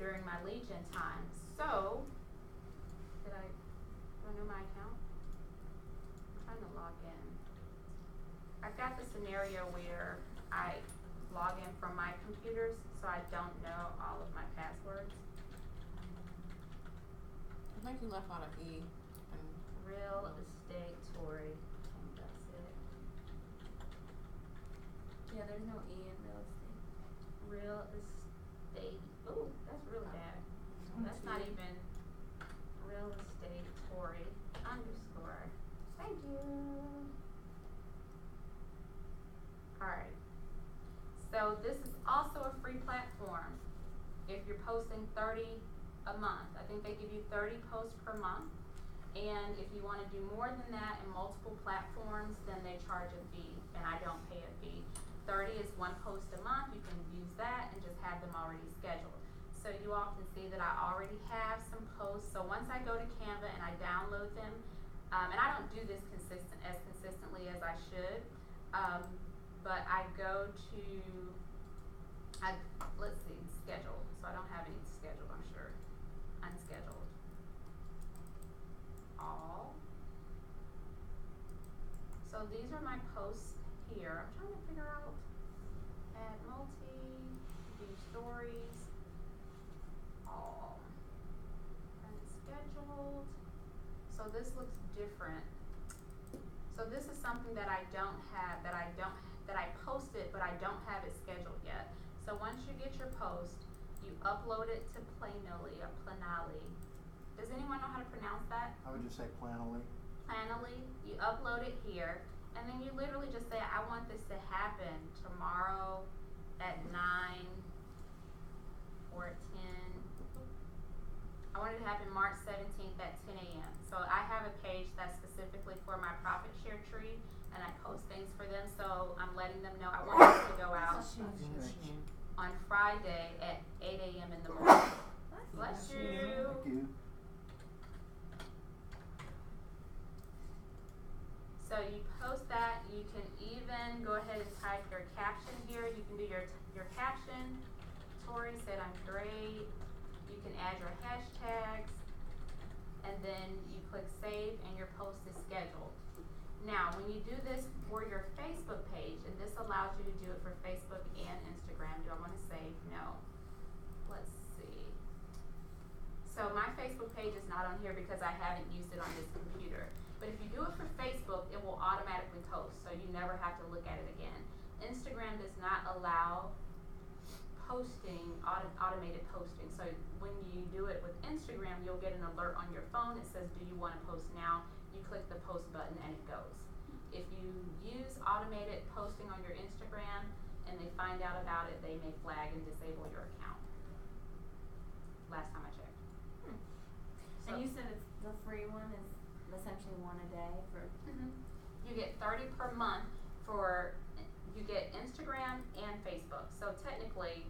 S14: during my lead gen time. So, do I know my account? I'm trying to log in. I've got the scenario where I log in from my computers, so I don't know all of my passwords.
S3: I think you left out an E.
S14: Real estate Tory. I think that's it.
S10: Yeah, there's no E in real estate.
S14: Real estate. Ooh, that's really bad. That's not even real estate Tory underscore. Thank you. Alright. So this is also a free platform. If you're posting 30 a month, I think they give you 30 posts per month. And if you want to do more than that in multiple platforms, then they charge a fee, and I don't pay a fee. 30 is 1 post a month. You can use that and just have them already scheduled. So you all can see that I already have some posts. So once I go to Canva and I download them, and I don't do this consistently as I should, but I go to, let's see, schedule. So I don't have any scheduled, I'm sure. Unscheduled. All. So these are my posts here. I'm trying to figure out, add multi, do stories, all. Unscheduled. So this looks different. So this is something that I don't have, that I posted, but I don't have it scheduled yet. So once you get your post, you upload it to Planoly or Planoly. Does anyone know how to pronounce that?
S6: I would just say Planoly.
S14: Planoly. You upload it here, and then you literally just say, I want this to happen tomorrow at 9 or at 10. I want it to happen letting them know I want this to go out on Friday at 8 a.m. in the morning. Bless you.
S6: Thank you.
S14: So you post that. You can even go ahead and type your caption here. You can do your caption. Tori said I'm great. You can add your hashtags, and then you click save, and your post is scheduled. Now, when you do this for your Facebook page, and this allows you to do it for Facebook and Instagram, do I want to save? No. Let's see. So my Facebook page is not on here because I haven't used it on this computer. But if you do it for Facebook, it will automatically post, so you never have to look at it again. Instagram does not allow posting, automated posting. So when you do it with Instagram, you'll get an alert on your phone. It says, do you want to post now? You click the post button and it goes. If you use automated posting on your Instagram and they find out about it, they may flag and disable your account. Last time I checked. So
S10: And you said it's the free one is essentially one a day for.
S14: You get 30 per month for, you get Instagram and Facebook. So technically,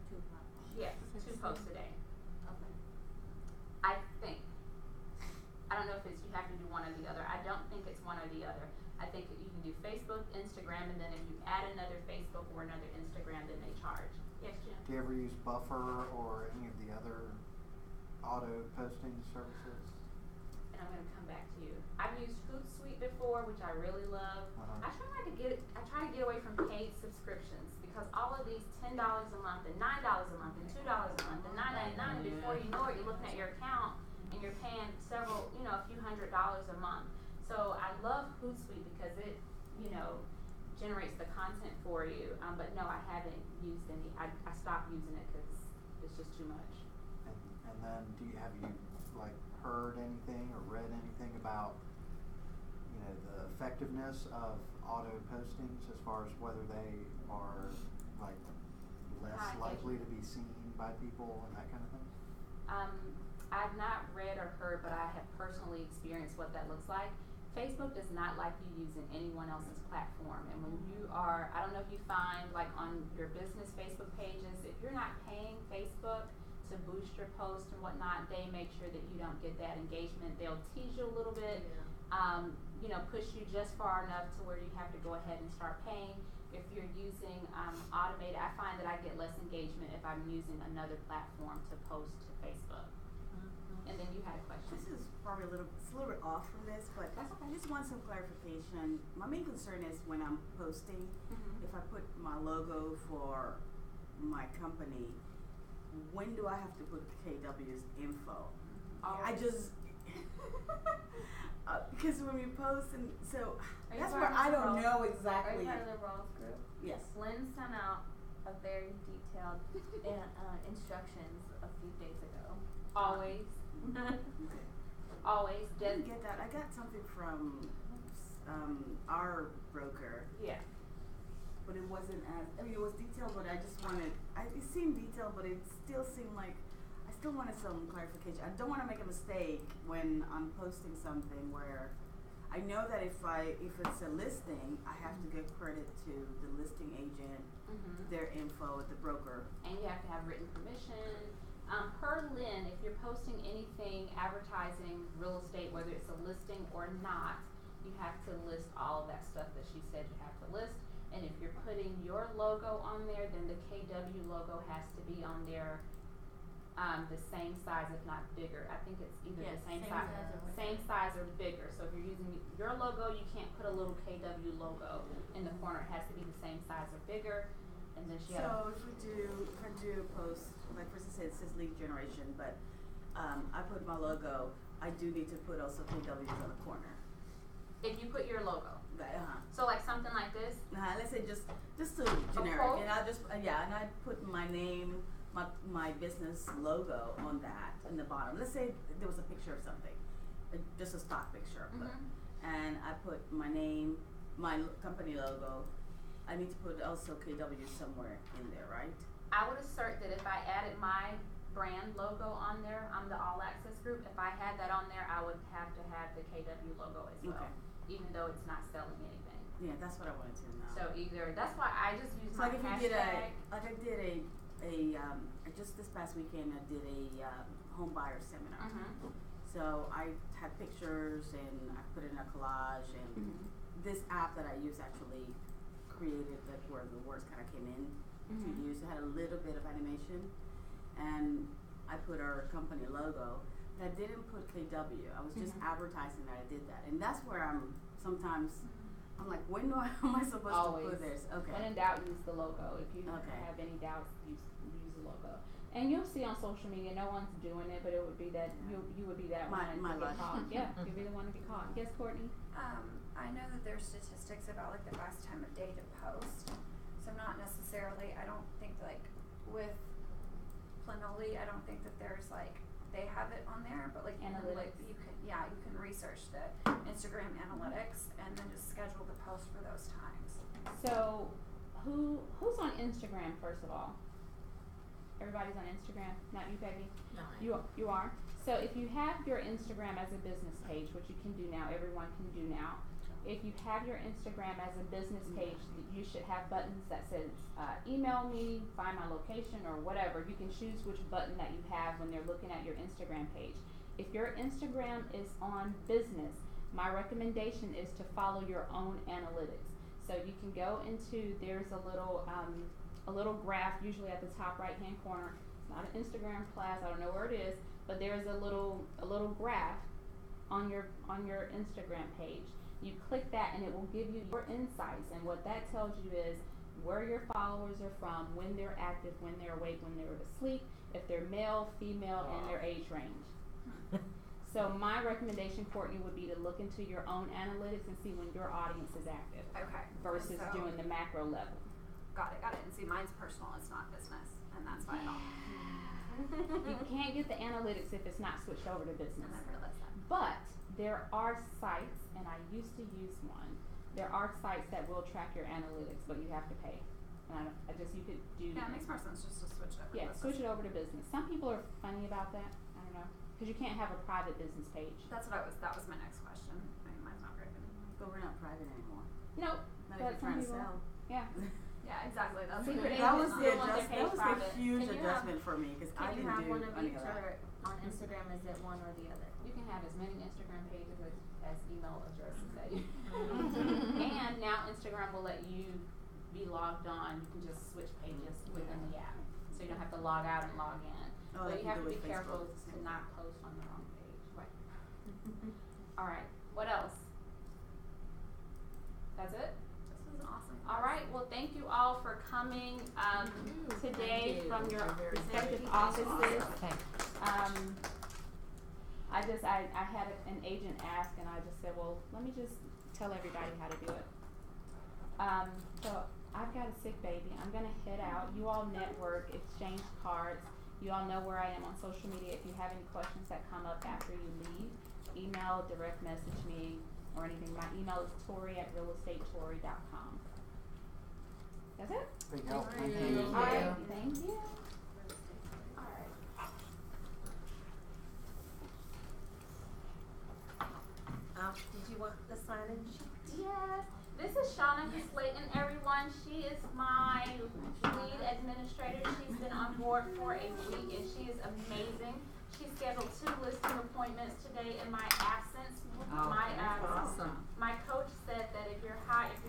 S10: 2 platforms.
S14: yes, 2 posts a day.
S10: Okay.
S14: I think. I don't know if it's you have to do one or the other. I don't think it's one or the other. I think that you can do Facebook, Instagram, and then if you add another Facebook or another Instagram, then they charge. Yes, Jim?
S6: Do you ever use Buffer or any of the other auto posting services?
S14: And I'm going to come back to you. I've used Hootsuite before, which I really love. I try to get away from paid subscriptions because all of these $10 a month and $9 a month and $2 a month and $9.99, before you know it, you're looking at your account and you're paying several, a few $100s a month. So I love Hootsuite because it, generates the content for you. But no, I haven't used any. I stopped using it because it's just too much.
S6: And then have you heard anything or read anything about the effectiveness of auto postings as far as whether they are less likely to be seen by people and that kind of thing?
S14: I've not read or heard, but I have personally experienced what that looks like. Facebook does not like you using anyone else's platform. And when you are, I don't know if you find on your business Facebook pages, if you're not paying Facebook to boost your posts and whatnot, they make sure that you don't get that engagement. They'll tease you a little bit, push you just far enough to where you have to go ahead and start paying. If you're using automated, I find that I get less engagement if I'm using another platform to post to Facebook. And then you had a question.
S8: This is probably a little bit off from this, but I just want some clarification. My main concern is when I'm posting, if I put my logo for my company, when do I have to put KW's info? I just because when we post, and so that's where I don't know exactly.
S10: Are you part of the Rawls group?
S8: Yes.
S10: Lynn sent out a very detailed instructions a few days ago.
S14: Always. Always.
S8: I didn't get that. I got something from our broker.
S14: Yeah.
S8: But it wasn't it was detailed, but I just wanted, it seemed detailed, but it still seemed like, I still wanted some clarification. I don't want to make a mistake when I'm posting something where I know that if it's a listing, I have to give credit to the listing agent, their info, the broker.
S14: And you have to have written permission. Per Lynn, if you're posting anything advertising real estate, whether it's a listing or not, you have to list all of that stuff that she said you have to list. And if you're putting your logo on there, then the KW logo has to be on there the same size, if not bigger. I think it's either the same size or bigger. So if you're using your logo, you can't put a little KW logo in the corner. It has to be the same size or bigger. And then she
S8: if I do a post, like for instance, it says lead generation, but I put my logo, I do need to put also KW's on the corner.
S14: If you put your logo.
S8: So
S14: like something like this?
S8: Let's say just to generic, and I just and I put my name, my business logo on that in the bottom. Let's say there was a picture of something, just a stock picture, and I put my name, my company logo. I need to put also KW somewhere in there, right?
S14: I would assert that if I added my brand logo on there, I'm the All Access Group. If I had that on there, I would have to have the KW logo as well, even though it's not selling anything.
S8: Yeah, that's what I wanted to know.
S14: So either, that's why I just use
S8: So
S14: my
S8: like if you
S14: hashtag.
S8: did just this past weekend I did a home buyer seminar. So I had pictures and I put it in a collage, and this app that I use actually created where the words kind of came in to use. It had a little bit of animation, and I put our company logo, but I didn't put KW. I was just advertising that I did that, and that's where I'm like, when am I supposed to put this? Okay.
S1: When in doubt, use the logo. If you have any doubts, use the logo. And you'll see on social media, no one's doing it, but it would be that you would be that one to get caught. Yeah, you'd be the one to get caught. Yes, Courtney?
S9: I know that there's statistics about like the best time of day to post. So not necessarily, I don't think like with Planoli, I don't think that there's like, they have it on there, but like
S1: analytics.
S9: You can research the Instagram analytics and then just schedule the post for those times.
S1: So who's on Instagram first of all? Everybody's on Instagram, not you, Peggy?
S5: No.
S1: You are? So if you have your Instagram as a business page, which you can do now, everyone can do now. If you have your Instagram as a business page, you should have buttons that says email me, find my location, or whatever. You can choose which button that you have when they're looking at your Instagram page. If your Instagram is on business, my recommendation is to follow your own analytics. So you can go into, there's a little graph usually at the top right hand corner. It's not an Instagram class, I don't know where it is, but there's a little graph on your Instagram page. You click that and it will give you your insights, and what that tells you is where your followers are from, when they're active, when they're awake, when they're asleep, if they're male, female, and their age range. So my recommendation, Courtney, would be to look into your own analytics and see when your audience is active.
S9: Okay.
S1: Versus doing the macro level.
S9: Got it. And see, mine's personal, it's not business, and that's why I don't.
S1: You can't get the analytics if it's not switched over to business.
S9: And I realize that.
S1: But there are sites, and I used to use one. There are sites that will track your analytics, but you have to pay. And you could do.
S9: Yeah, it makes more sense just to switch it over.
S1: Yeah, switch it over to business. Some people are funny about that. I don't know, because you can't have a private business page.
S9: That was my next question. I mean, mine's not written.
S8: But we're not private anymore.
S1: Nope.
S8: Not if you're trying to sell.
S1: Yeah.
S9: Yeah, exactly. That's
S8: That was a huge adjustment for me because I didn't do any of that.
S10: On Instagram, is it one or the other?
S1: You can have as many Instagram pages as email addresses that you. And now Instagram will let you be logged on. You can just switch pages within the app, so you don't have to log out and log in. But you have to be careful to not post on the wrong page. Right. All right. What else? That's it?
S9: This was awesome.
S1: All right. Well, thank you all for coming today from your respective offices. I had an agent ask, and I just said, well, let me just tell everybody how to do it. So I've got a sick baby. I'm gonna head out. You all network, exchange cards. You all know where I am on social media. If you have any questions that come up after you leave, email, direct message me, or anything. My email is tori@realestatetori.com. That's it?
S6: Big help.
S1: Thank you. All right. Thank you. All right.
S5: Did you want the sign-in sheet?
S1: Yes. This is Shauna Slayton, everyone. She is my lead administrator. She's been on board for a week, and she is amazing. She scheduled 2 listing appointments today in my absence.
S5: Awesome.
S1: My coach said that if you're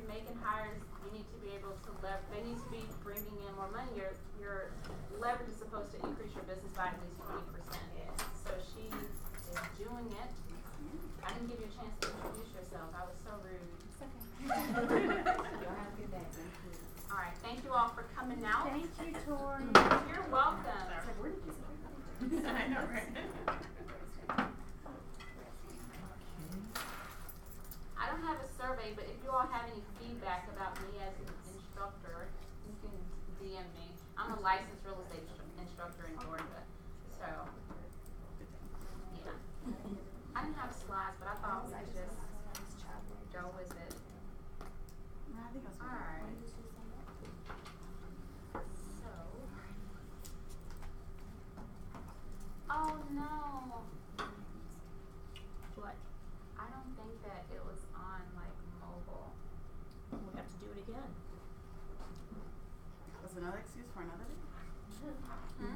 S1: making hires, you need to be able to they need to be bringing in more money. Your leverage is supposed to increase your business by at least 20%. So she is doing it. I didn't give you a chance to introduce yourself. I was so rude. It's okay. You'll have a good day. All right. Thank you all for coming out.
S11: Thank you, Tori.
S1: You're welcome.
S3: I know, right?
S1: I don't have a survey, but if you all have any feedback about me as an instructor, you can DM me. I'm a licensed real estate instructor in Georgia. So, yeah. I didn't have slides, but I thought we could just go with it.
S8: No, I think I was
S1: All right. So. Oh no. What? I don't think that it was on like mobile.
S3: another excuse for another day.